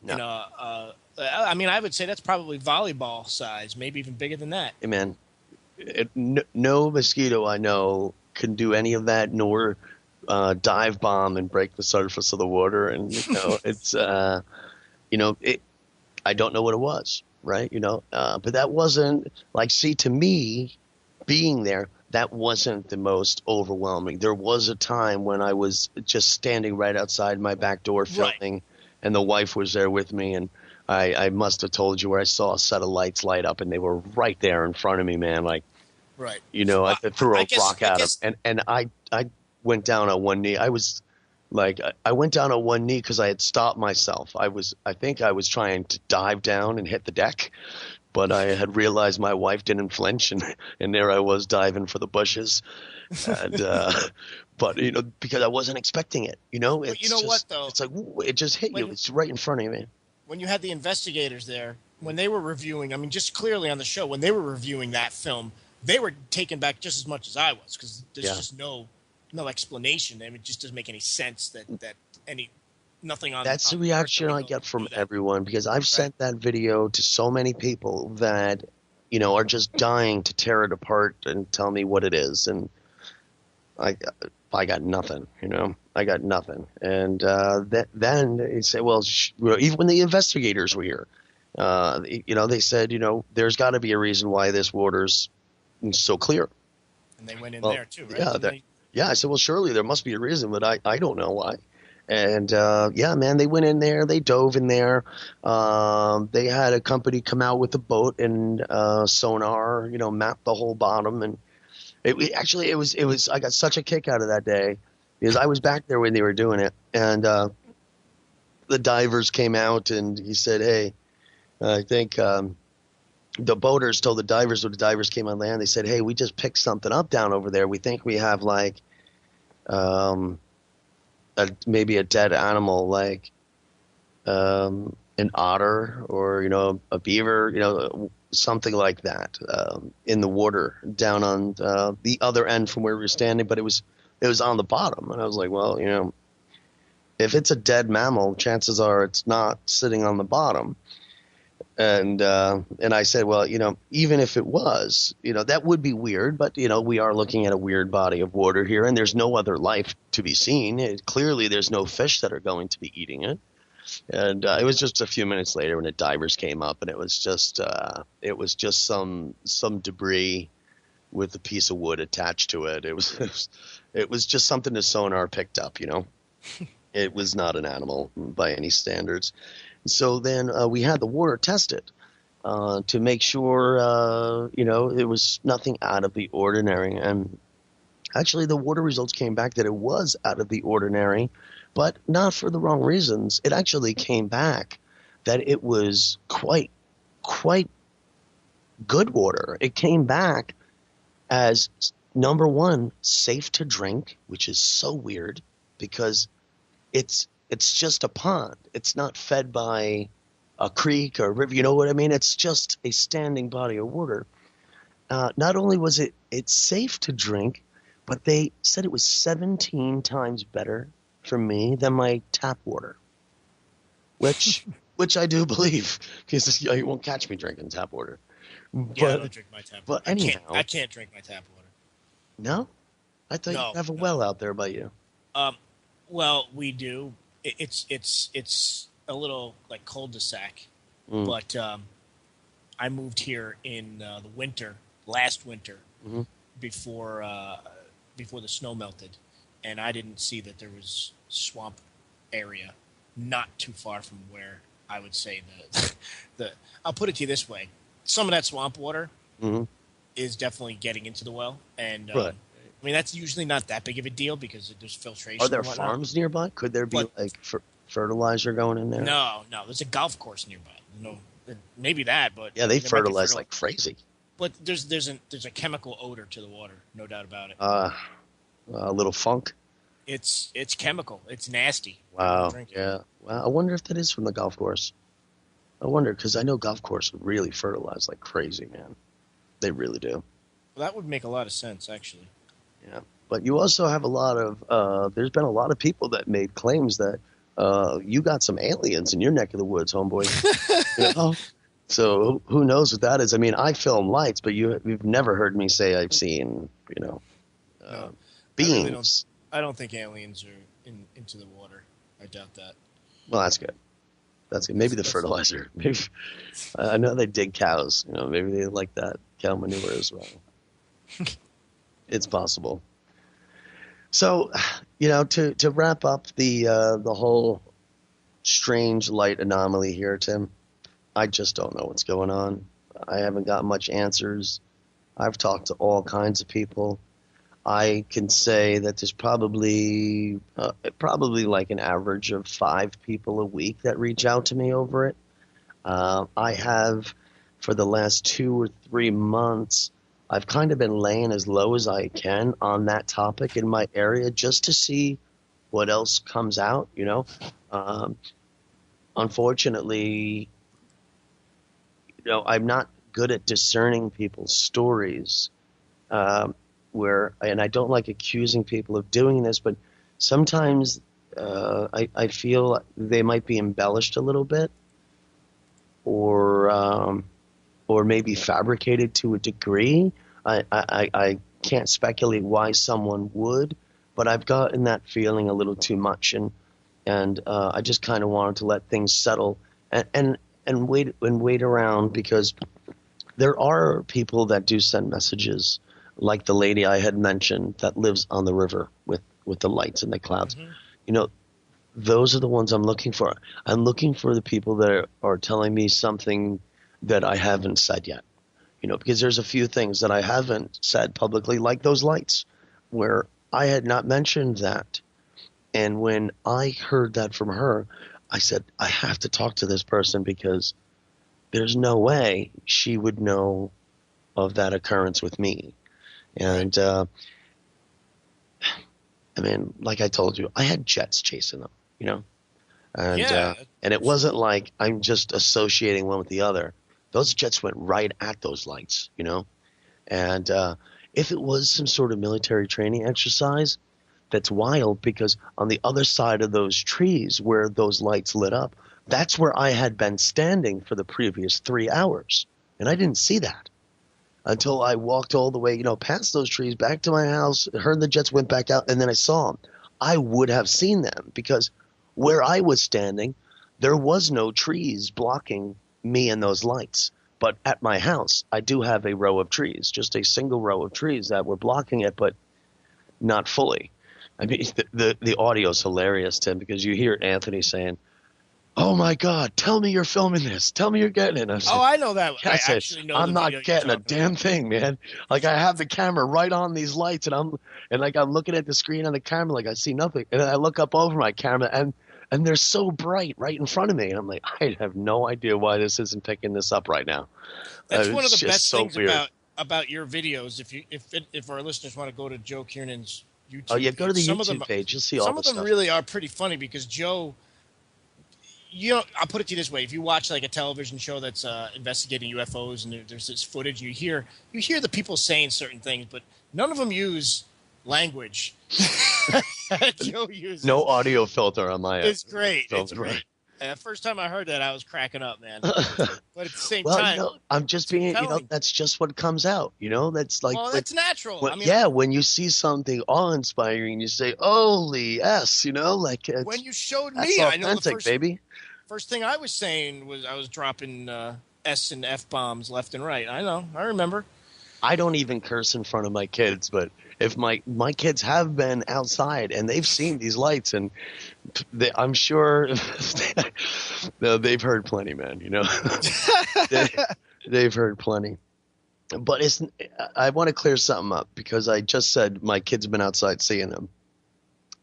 No. You know, I mean, I would say that's probably volleyball size, maybe even bigger than that. Hey, man, no mosquito I know can do any of that, nor dive bomb and break the surface of the water. And it's I don't know what it was, right? But that wasn't like, see, to me, being there, that wasn't the most overwhelming. There was a time when I was just standing right outside my back door filming, right, and the wife was there with me, and I must have told you where I saw a set of lights light up, and they were right there in front of me, man. Like, right. I threw a rock at them, and I went down on one knee. I was like, I went down on one knee because I had stopped myself. I think I was trying to dive down and hit the deck, but I had realized my wife didn't flinch, and there I was diving for the bushes. And but because I wasn't expecting it, But you know just, what though? It's like it just hit you. It's right in front of me. When you had the investigators there, when they were reviewing, I mean, just clearly on the show, when they were reviewing that film, they were taken back just as much as I was, because there's just no explanation. I mean, it just doesn't make any sense that nothing on. That's the reaction I get from everyone, because I've sent that video to so many people that are just dying to tear it apart and tell me what it is, and I got nothing. I got nothing. And then they say, well, even when the investigators were here, they said, there's got to be a reason why this water's so clear. And they went in there too, right? Yeah, I said, well, surely there must be a reason, but I don't know why. And man, they went in there, they dove in there. They had a company come out with a boat and sonar, map the whole bottom. And it was I got such a kick out of that day, because I was back there when they were doing it. And the divers came out, and he said, hey, I think the boaters told the divers, when the divers came on land, they said, hey, we just picked something up down over there. We think we have like maybe a dead animal, like an otter or a beaver, something like that, in the water down on the other end from where we were standing. But it was on the bottom, and I was like, well, if it's a dead mammal, chances are it's not sitting on the bottom. And I said, well, even if it was, that would be weird, but we are looking at a weird body of water here, and there's no other life to be seen. Clearly, there's no fish that are going to be eating it. And it was just a few minutes later when the divers came up, and it was just some debris with a piece of wood attached to it. It was just something the sonar picked up. It was not an animal by any standards. So then we had the water tested to make sure, it was nothing out of the ordinary. And actually, the water results came back that it was out of the ordinary, but not for the wrong reasons. It actually came back that it was quite good water. It came back as, number one, safe to drink, which is so weird because it's just a pond. It's not fed by a creek or a river. You know what I mean? It's just a standing body of water. Not only was it's safe to drink, but they said it was 17 times better for me than my tap water, which I do believe, because you won't catch me drinking tap water. But, I don't drink my tap water. But anyhow, I can't drink my tap water. No? I thought you have a well out there by you. Well, we do. It's a little like cul-de-sac, but I moved here in the last winter, before the snow melted, and I didn't see that there was swamp area not too far from where I would say the I'll put it to you this way: some of that swamp water is definitely getting into the well, and right. I mean, that's usually not that big of a deal because there's filtration. Are there farms nearby? Could there be fertilizer going in there? No. There's a golf course nearby. No, maybe that, but yeah, they fertilize like crazy. But there's a chemical odor to the water, no doubt about it. A little funk. It's chemical. It's nasty. Wow. Yeah. Wow. I wonder if that is from the golf course. I wonder, because I know golf courses really fertilize like crazy, man. They really do. Well, that would make a lot of sense, actually. Yeah. But you also have a lot of there's been a lot of people that made claims that you got some aliens in your neck of the woods, homeboy. You know? So who knows what that is? I mean, I film lights, but you've never heard me say I've seen, No, beings. I don't think aliens are into the water. I doubt that. Well, that's good. That's good. Maybe the fertilizer. Maybe I know they dig cows. Maybe they like that cow manure as well. It's possible. So, to wrap up the whole strange light anomaly here, Tim, I just don't know what's going on. I haven't got much answers. I've talked to all kinds of people. I can say that there's probably like an average of 5 people a week that reach out to me over it. I have, for the last 2 or 3 months, I've kind of been laying as low as I can on that topic in my area just to see what else comes out, Unfortunately, I'm not good at discerning people's stories, and I don't like accusing people of doing this, but sometimes I feel they might be embellished a little bit, or maybe fabricated to a degree. I can't speculate why someone would, but I've gotten that feeling a little too much, and I just kind of wanted to let things settle and wait around, because there are people that do send messages, like the lady I had mentioned that lives on the river with the lights and the clouds. Mm-hmm. Those are the ones I'm looking for. I'm looking for the people that are telling me something that I haven't said yet. Because there's a few things that I haven't said publicly, like those lights, where I had not mentioned that. And when I heard that from her, I said, I have to talk to this person, because there's no way she would know of that occurrence with me. And, like I told you, I had jets chasing them, and it wasn't like I'm just associating one with the other. Those jets went right at those lights, and if it was some sort of military training exercise, that's wild, because on the other side of those trees where those lights lit up, that's where I had been standing for the previous 3 hours, and I didn't see that until I walked all the way, past those trees, back to my house, heard the jets, went back out, and then I saw them. I would have seen them, because where I was standing, there was no trees blocking me and those lights. But at my house, I do have a row of trees, just a single row of trees that were blocking it, but not fully. I mean, the audio is hilarious, Tim, because you hear Anthony saying, "Oh my God, tell me you're filming this. Tell me you're getting it." I know that. I said, I'm not getting a damn thing, man. Like, I have the camera right on these lights, and I'm looking at the screen on the camera, like I see nothing. And then I look up over my camera, and they're so bright right in front of me. And I'm like, I have no idea why this isn't picking this up right now. That's one of the best so things weird. about your videos. If our listeners want to go to Joe Kiernan's YouTube, oh yeah, go to the some YouTube page. You'll see all the stuff. Some of them really are pretty funny, because Joe, I'll put it to you this way: if you watch like a television show that's investigating UFOs, and there's this footage, you hear the people saying certain things, but none of them use language. Joe uses no audio filter on my. It's great. Filter, it's great. right. And the first time I heard that, I was cracking up, man. But at the same time, I'm just being, that's just what comes out. That's like, that's natural. When you see something awe-inspiring, you say, "Holy S!" Like when you showed me, that's authentic, I know the baby. First thing I was saying was I was dropping S and F bombs left and right. I know, I remember. I don't even curse in front of my kids, but if my kids have been outside and they've seen these lights, and I'm sure they've heard plenty, man. They've heard plenty. But I want to clear something up, because I just said my kids have been outside seeing them.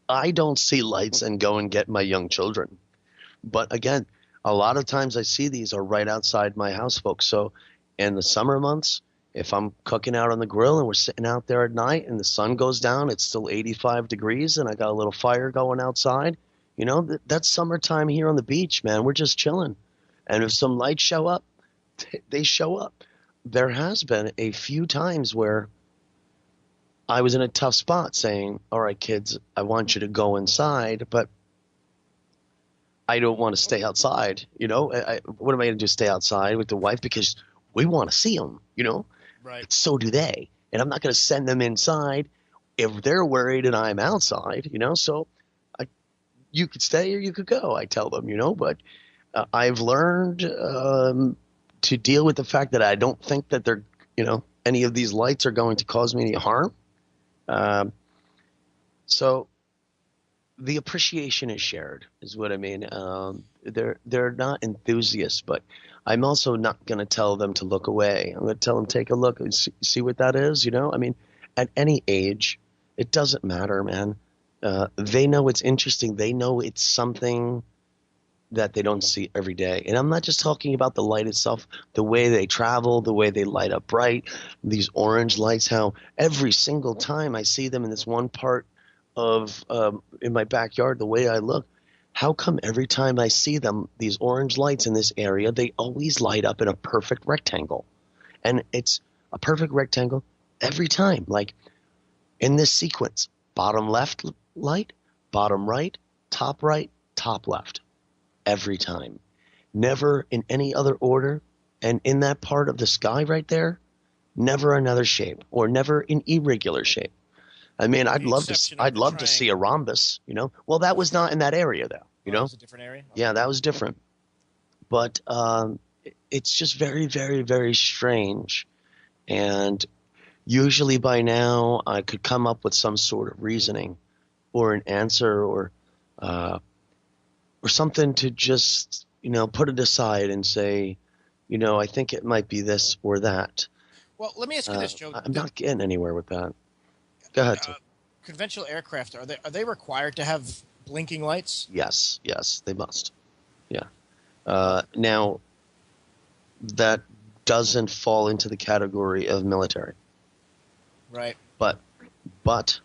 I don't see lights and go and get my young children. But again, a lot of times I see these are right outside my house, folks. So in the summer months, if I'm cooking out on the grill and we're sitting out there at night and the sun goes down, it's still 85 degrees and I got a little fire going outside, that's summertime here on the beach, man. We're just chilling. And if some lights show up, they show up. There has been a few times where I was in a tough spot saying, "All right, kids, I want you to go inside," but I don't want to stay outside. What am I going to do? Stay outside with the wife because we want to see them. Right. So do they, and I'm not going to send them inside if they're worried and I'm outside. So you could stay or you could go. I tell them, but I've learned to deal with the fact that I don't think that they're, any of these lights are going to cause me any harm. So the appreciation is shared, is what I mean. They're not enthusiasts, but I'm also not going to tell them to look away. I'm going to tell them, take a look and see what that is. I mean, at any age, it doesn't matter, man. They know it's interesting. They know it's something that they don't see every day. And I'm not just talking about the light itself, the way they travel, the way they light up bright, these orange lights, how every single time I see them in this one part of in my backyard, the way I look, how come every time I see them, these orange lights in this area, they always light up in a perfect rectangle. And it's a perfect rectangle every time, like in this sequence, bottom left light, bottom right, top left. Every time. Never in any other order. And in that part of the sky right there, never another shape or never in irregular shape. I mean, I'd love to see a rhombus, Well, that was not in that area though, That was a different area? Okay. Yeah, that was different. But it's just very, very, very strange. And usually by now I could come up with some sort of reasoning or an answer or something to just, put it aside and say, I think it might be this or that. Well, let me ask you this, Joe. I'm not getting anywhere with that. Go ahead, Tim. Conventional aircraft, are they required to have blinking lights? Yes, they must. Yeah. Now, that doesn't fall into the category of military. Right. But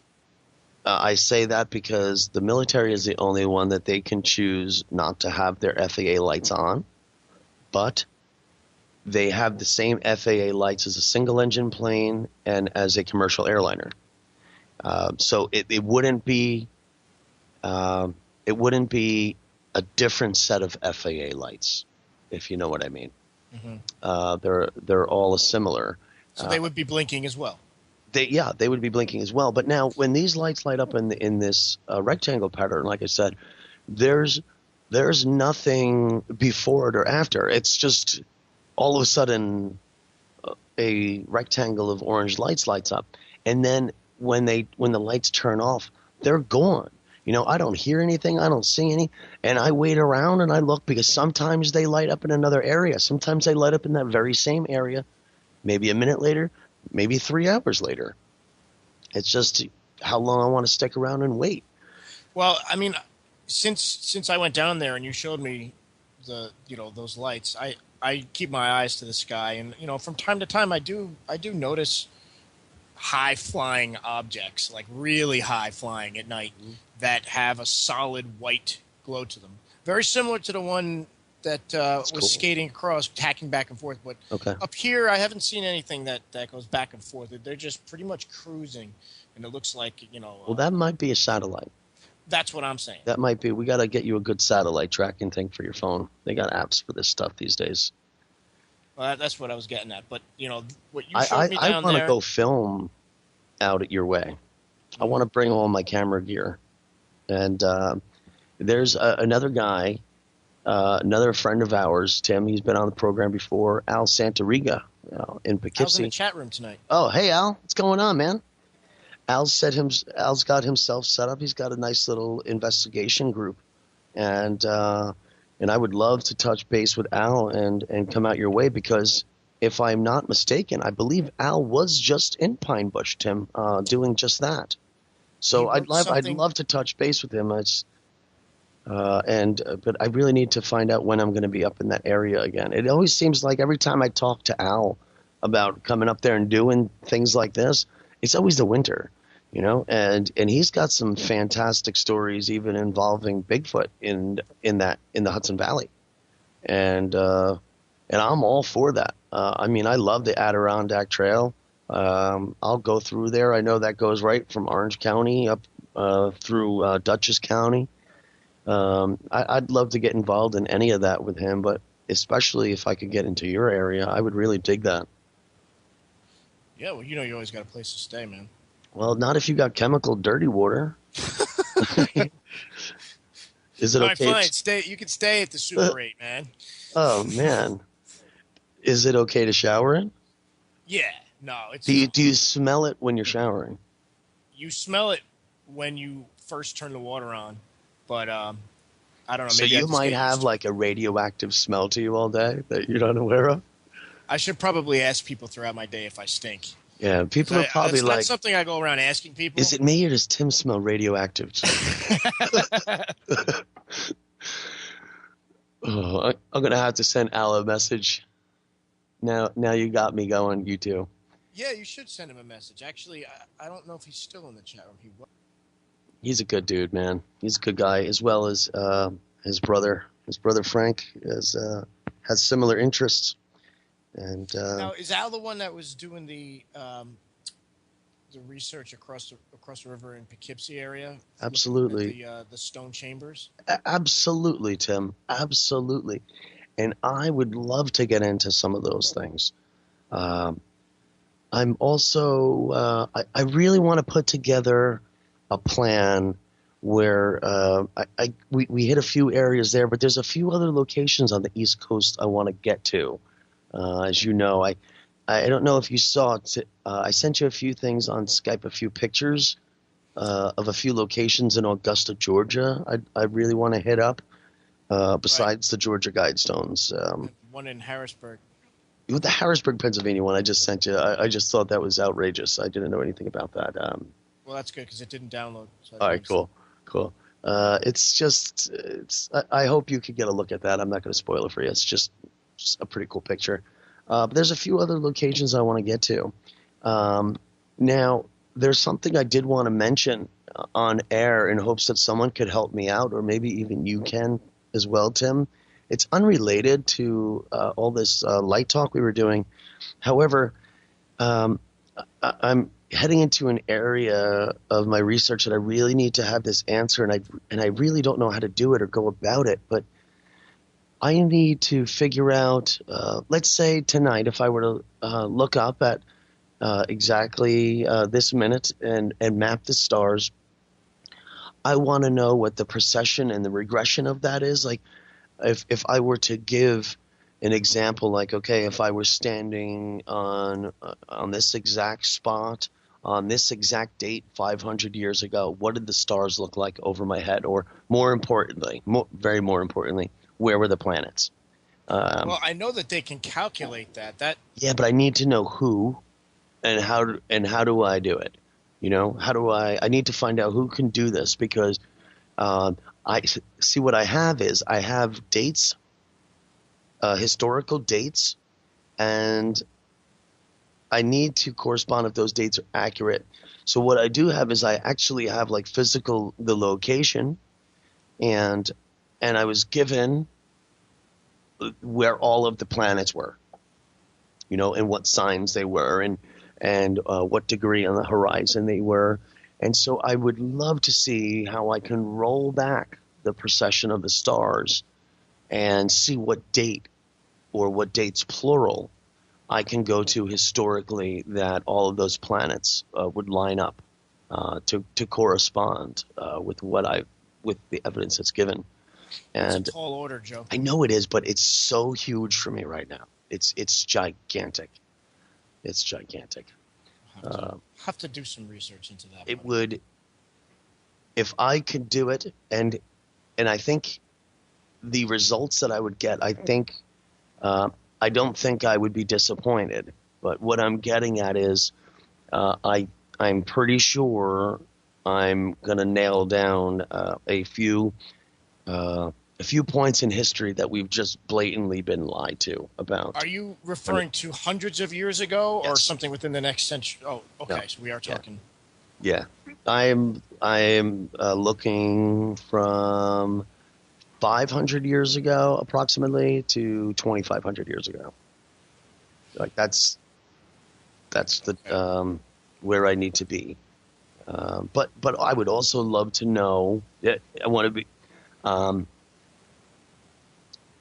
I say that because the military is the only one that they can choose not to have their FAA lights on, but they have the same FAA lights as a single-engine plane and as a commercial airliner. So it wouldn't be a different set of FAA lights, if you know what I mean. Mm-hmm. They're all similar. So they would be blinking as well. They would be blinking as well. But now, when these lights light up in this rectangle pattern, like I said, there's nothing before it or after. It's just all of a sudden a rectangle of orange lights lights up, and then when the lights turn off, they're gone. I don't hear anything, I don't see any, and I wait around and I look because sometimes they light up in another area. Sometimes they light up in that very same area, maybe a minute later. Maybe 3 hours later. It's just how long I want to stick around and wait. Well, I mean, since I went down there and you showed me those lights, I keep my eyes to the sky, and from time to time I do notice high flying objects, like really high flying at night, that have a solid white glow to them. Very similar to the one that was cool. Skating across, tacking back and forth. But Up here, I haven't seen anything that goes back and forth. They're just pretty much cruising, and it looks like, Well, that might be a satellite. That's what I'm saying. That might be. We got to get you a good satellite tracking thing for your phone. They got apps for this stuff these days. Well, that's what I was getting at. But, what you showed me down there. I want to go film out at your way. I want to bring all my camera gear. And there's another guy. Another friend of ours, Tim, he's been on the program before, Al Santariga in Poughkeepsie. Al's in the chat room tonight. Oh, hey, Al. What's going on, man? Al's got himself set up. He's got a nice little investigation group. And I would love to touch base with Al and come out your way because if I'm not mistaken, I believe Al was just in Pine Bush, Tim, doing just that. So I'd love to touch base with him. But I really need to find out when I'm going to be up in that area again. It always seems like every time I talk to Al about coming up there and doing things like this, it's always the winter, and he's got some fantastic stories even involving Bigfoot in the Hudson Valley. And I'm all for that. I mean, I love the Adirondack Trail. I'll go through there. I know that goes right from Orange County up through Dutchess County. I'd love to get involved in any of that with him, but especially if I could get into your area, I would really dig that. Yeah, well, you always got a place to stay, man. Well, not if you got chemical dirty water. Is it All right, okay? fine. Stay. You can stay at the Super 8, man. Oh man, is it okay to shower in? Yeah. No, it's. Do you smell it when you're showering? You smell it when you first turn the water on, but I don't know. So Maybe I you just might get have used to like a radioactive smell to you all day that you're not aware of. it. I should probably ask people throughout my day if I stink. Yeah, people are probably That's like, not something I go around asking people. is it me or does Tim smell radioactive? Oh, I'm going to have to send Al a message. Now you got me going, you two. Yeah, you should send him a message. Actually, I don't know if he's still in the chat room. He was. He's a good dude, man. He's a good guy, as well as his brother. His brother Frank has similar interests. And Now, is Al the one that was doing the research across the river in Poughkeepsie area? Absolutely. The stone chambers? Absolutely, Tim. Absolutely. And I would love to get into some of those things. I'm also, I really want to put together a plan where we hit a few areas there, but there's a few other locations on the East Coast I want to get to. As you know, I don't know if you saw it. I sent you a few things on Skype, a few pictures of a few locations in Augusta, Georgia. I really want to hit up besides the Georgia Guidestones. One in Harrisburg. With the Harrisburg, Pennsylvania one I just sent you, I just thought that was outrageous. I didn't know anything about that. Well, that's good because it didn't download. So All right, cool. I hope you could get a look at that. I'm not going to spoil it for you. It's just a pretty cool picture. But there's a few other locations I want to get to. Now, there's something I did want to mention on air in hopes that someone could help me out, or maybe even you can as well, Tim. It's unrelated to all this light talk we were doing. However, I'm heading into an area of my research that I really need to have this answer, and I really don't know how to do it or go about it. But I need to figure out, let's say tonight, if I were to look up at exactly this minute and map the stars, I want to know what the precession and the regression of that is. Like, if I were to give an example, like, okay, if I were standing on this exact spot on this exact date 500 years ago, what did the stars look like over my head? Or more importantly, very more importantly, where were the planets? Well, I know that they can calculate that. Yeah, but I need to know who and how do I do it? You know, I need to find out who can do this, because I see what I have is I have dates, historical dates, and I need to correspond if those dates are accurate. So what I do have is I actually have like the location, and I was given where all of the planets were, you know, and what signs they were, and what degree on the horizon they were. And so I would love to see how I can roll back the precession of the stars and see what date, or what dates plural, I can go to historically that all of those planets would line up to correspond with the evidence that's given. And it's a tall order, Joe. I know it is, but it's so huge for me right now. It's gigantic. It's gigantic. Have to do some research into that. It would, if I could do it, and I think the results that I would get, I don't think I would be disappointed. But what I'm getting at is, I'm pretty sure I'm gonna nail down a few points in history that we've just blatantly been lied to about. Are you referring to hundreds of years ago, or Yes. something within the next century? Oh, okay. No. So we are talking. Yeah, I am looking from 500 years ago approximately to 2,500 years ago. Like that's the where I need to be. But I would also love to know.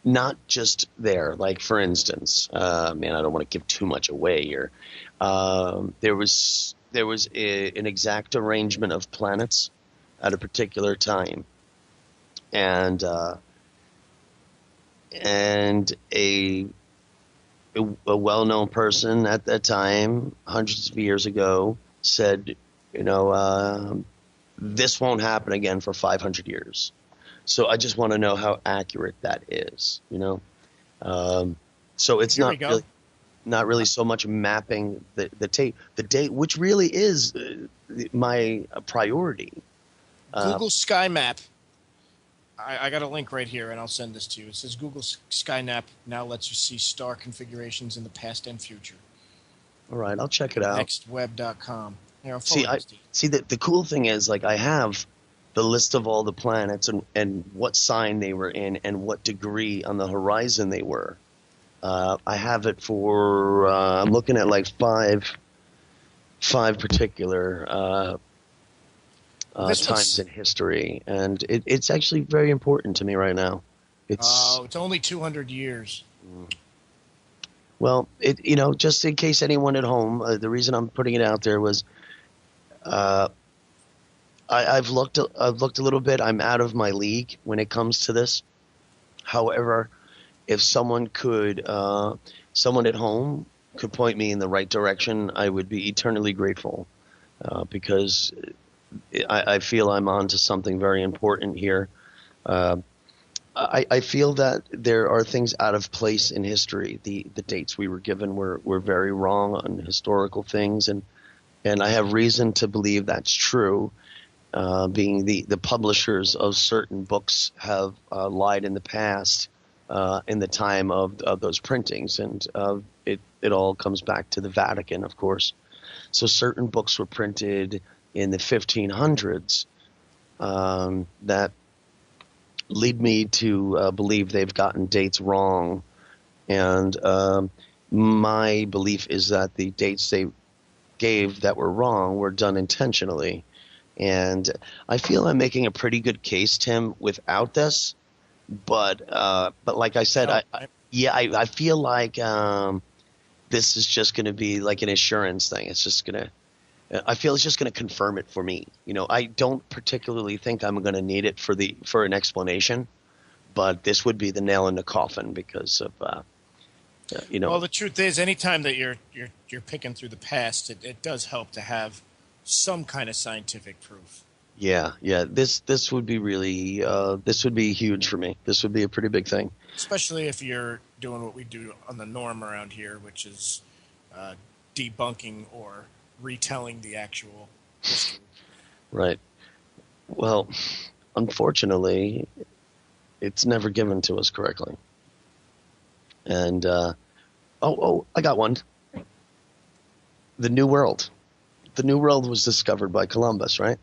Not just there. Like, for instance, man, I don't want to give too much away here. There was an exact arrangement of planets at a particular time, and a well-known person at that time, hundreds of years ago, said, this won't happen again for 500 years. So I just want to know how accurate that is, So it's not really so much mapping the date, which really is my priority. Google Sky Map. I got a link right here, and I'll send this to you. It says Google Sky Map now lets you see star configurations in the past and future. All right, I'll check it out. Nextweb.com. Here, see, the cool thing is, like, I have the list of all the planets and what sign they were in and what degree on the horizon they were. I have it for I'm looking at like five particular times in history, and it's actually very important to me right now. It's only 200 years. Well, just in case anyone at home, the reason I'm putting it out there was, I've looked a little bit. I'm out of my league when it comes to this. However, if someone at home could point me in the right direction, I would be eternally grateful, because I feel I'm on to something very important here. I feel that there are things out of place in history. The dates we were given were very wrong on historical things, and I have reason to believe that's true. Being the publishers of certain books have lied in the past, in the time of those printings, and it all comes back to the Vatican, of course. So certain books were printed in the 1500s that lead me to believe they've gotten dates wrong, and my belief is that the dates they gave that were wrong were done intentionally. And I feel I'm making a pretty good case, Tim, without this. But like I said, I feel like this is just going to be like an assurance thing. I feel it's just going to confirm it for me. I don't particularly think I'm going to need it for an explanation, but this would be the nail in the coffin because of Well, the truth is, anytime that you're picking through the past, it does help to have some kind of scientific proof. Yeah. This would be really this would be huge for me. This would be a pretty big thing, especially if you're doing what we do on the norm around here, which is debunking or retelling the actual history. Right. Well, unfortunately, it's never given to us correctly. And I got one. The New World. The New World was discovered by Columbus, right?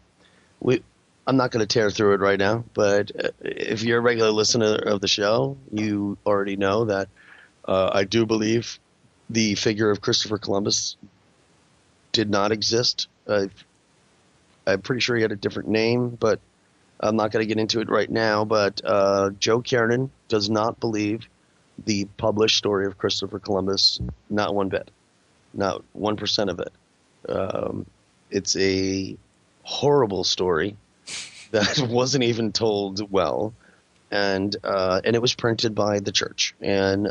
I'm not going to tear through it right now, but if you're a regular listener of the show, you already know that I do believe the figure of Christopher Columbus did not exist. I'm pretty sure he had a different name, but I'm not going to get into it right now. But Joe Kiernan does not believe the published story of Christopher Columbus, not one bit, not 1% of it. It's a horrible story that wasn't even told well, and it was printed by the church in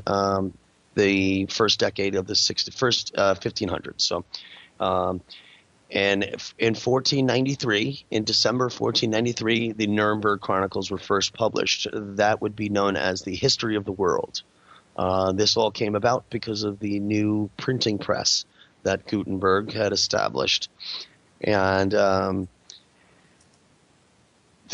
the first decade of the 1500s. So, and in 1493, in December 1493, the Nuremberg Chronicles were first published. That would be known as the History of the World. This all came about because of the new printing press that Gutenberg had established. And the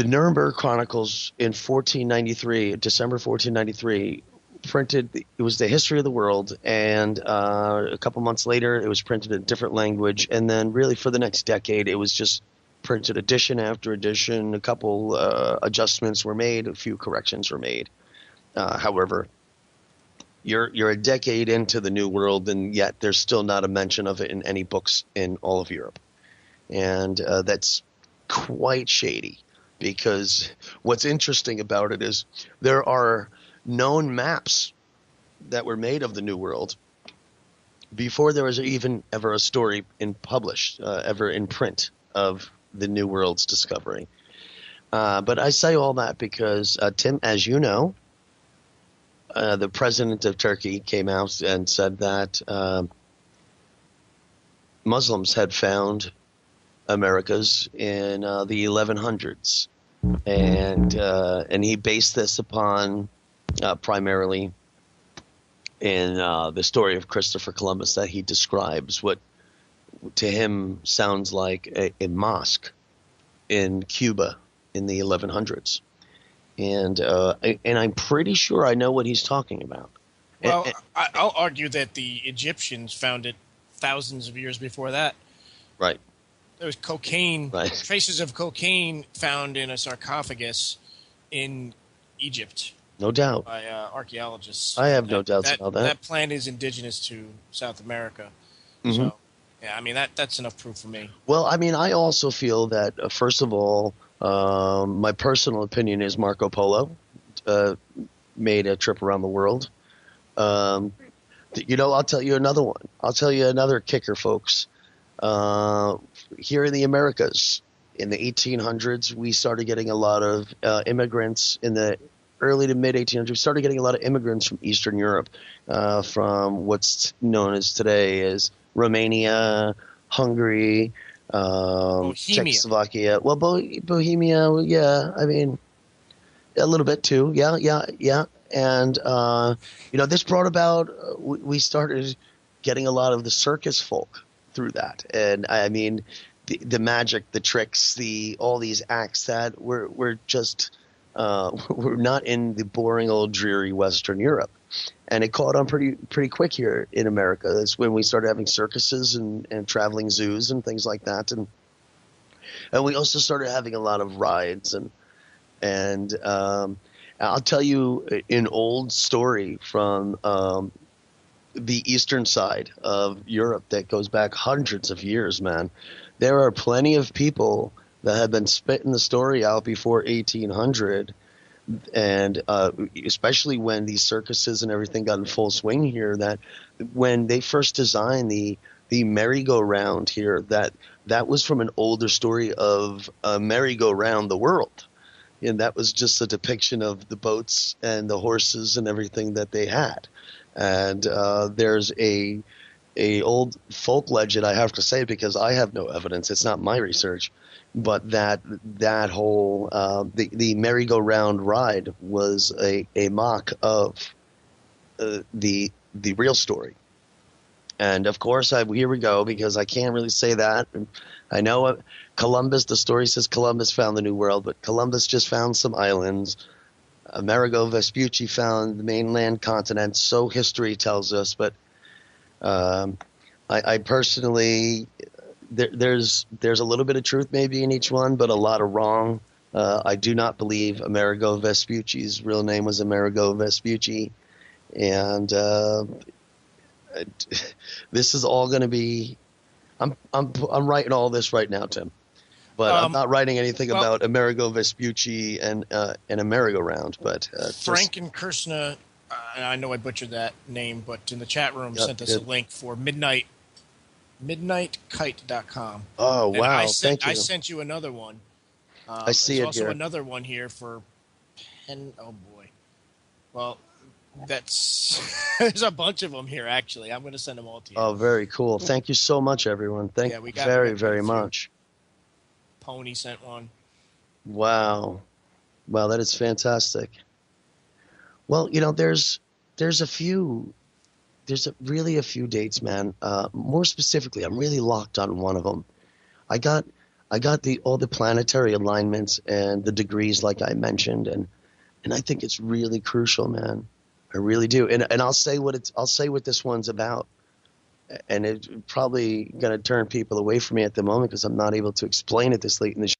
Nuremberg Chronicles in 1493, December 1493, printed, it was the history of the world, and a couple months later it was printed in a different language, and then really for the next decade it was just printed edition after edition. A couple adjustments were made, a few corrections were made. However, you're a decade into the New World, and yet there's still not a mention of it in any books in all of Europe. And that's quite shady. because what's interesting about it is there are known maps that were made of the New World before there was even ever a story published, ever in print of the New World's discovery. But I say all that because, Tim, as you know, the president of Turkey came out and said that Muslims had found Americas in the 1100s, and he based this upon primarily in the story of Christopher Columbus that he describes what to him sounds like a mosque in Cuba in the 1100s, and I'm pretty sure I know what he's talking about. Well, I'll argue that the Egyptians found it thousands of years before that. Right. There was cocaine, Right. traces of cocaine found in a sarcophagus in Egypt No doubt. by archaeologists. I have no doubts about that. That plant is indigenous to South America. Mhm. So, yeah, I mean, that's enough proof for me. Well, I mean, I also feel that, first of all, my personal opinion is Marco Polo made a trip around the world. I'll tell you another one. I'll tell you another kicker, folks. Here in the Americas, in the 1800s, we started getting a lot of immigrants in the early to mid 1800s. We started getting a lot of immigrants from Eastern Europe, from what's known as today as Romania, Hungary, Czechoslovakia. Well, Bohemia, yeah. I mean, a little bit too. Yeah. And, this brought about, we started getting a lot of the circus folk through that. And I mean, the magic, the tricks, all these acts that were just, we're not in the boring old dreary Western Europe. And it caught on pretty quick here in America. That's when we started having circuses and traveling zoos and things like that. And we also started having a lot of rides and I'll tell you an old story from the eastern side of Europe that goes back hundreds of years, man. There are plenty of people that have been spitting the story out before 1800, and especially when these circuses and everything got in full swing here, that when they first designed the merry-go-round here, that was from an older story of a merry-go-round the world. And that was just a depiction of the boats and the horses and everything that they had. And there's a old folk legend, I have to say, because I have no evidence. It's not my research, but that whole the merry-go-round ride was a mock of the real story. And of course, here we go, because I can't really say that. I know Columbus, the story says Columbus found the New World, but Columbus just found some islands. Amerigo Vespucci found the mainland continent, so history tells us. But I personally, there's a little bit of truth maybe in each one, but a lot of wrong. I do not believe Amerigo Vespucci's real name was Amerigo Vespucci. And this is all going to be. I'm writing all this right now, Tim, but I'm not writing anything about Amerigo Vespucci and a merry-go-round. But Frank and Kirsna, I know I butchered that name, but in the chat room sent us a link for midnightkite.com. Oh, wow! Thank you. I sent you another one. I see it also here. Another one here for Penn. Oh boy. Well, that's there's a bunch of them here. Actually, I'm going to send them all to you. Oh, very cool. Thank you so much, everyone. Thank you very much. Pony sent one. Wow, that is fantastic. Well, there's really a few dates, man. More specifically, I'm really locked on one of them. I got all the planetary alignments and the degrees, like I mentioned, and I think it's really crucial, man. I really do. And I'll say what this one's about. And it's probably going to turn people away from me at the moment because I'm not able to explain it this late in the show.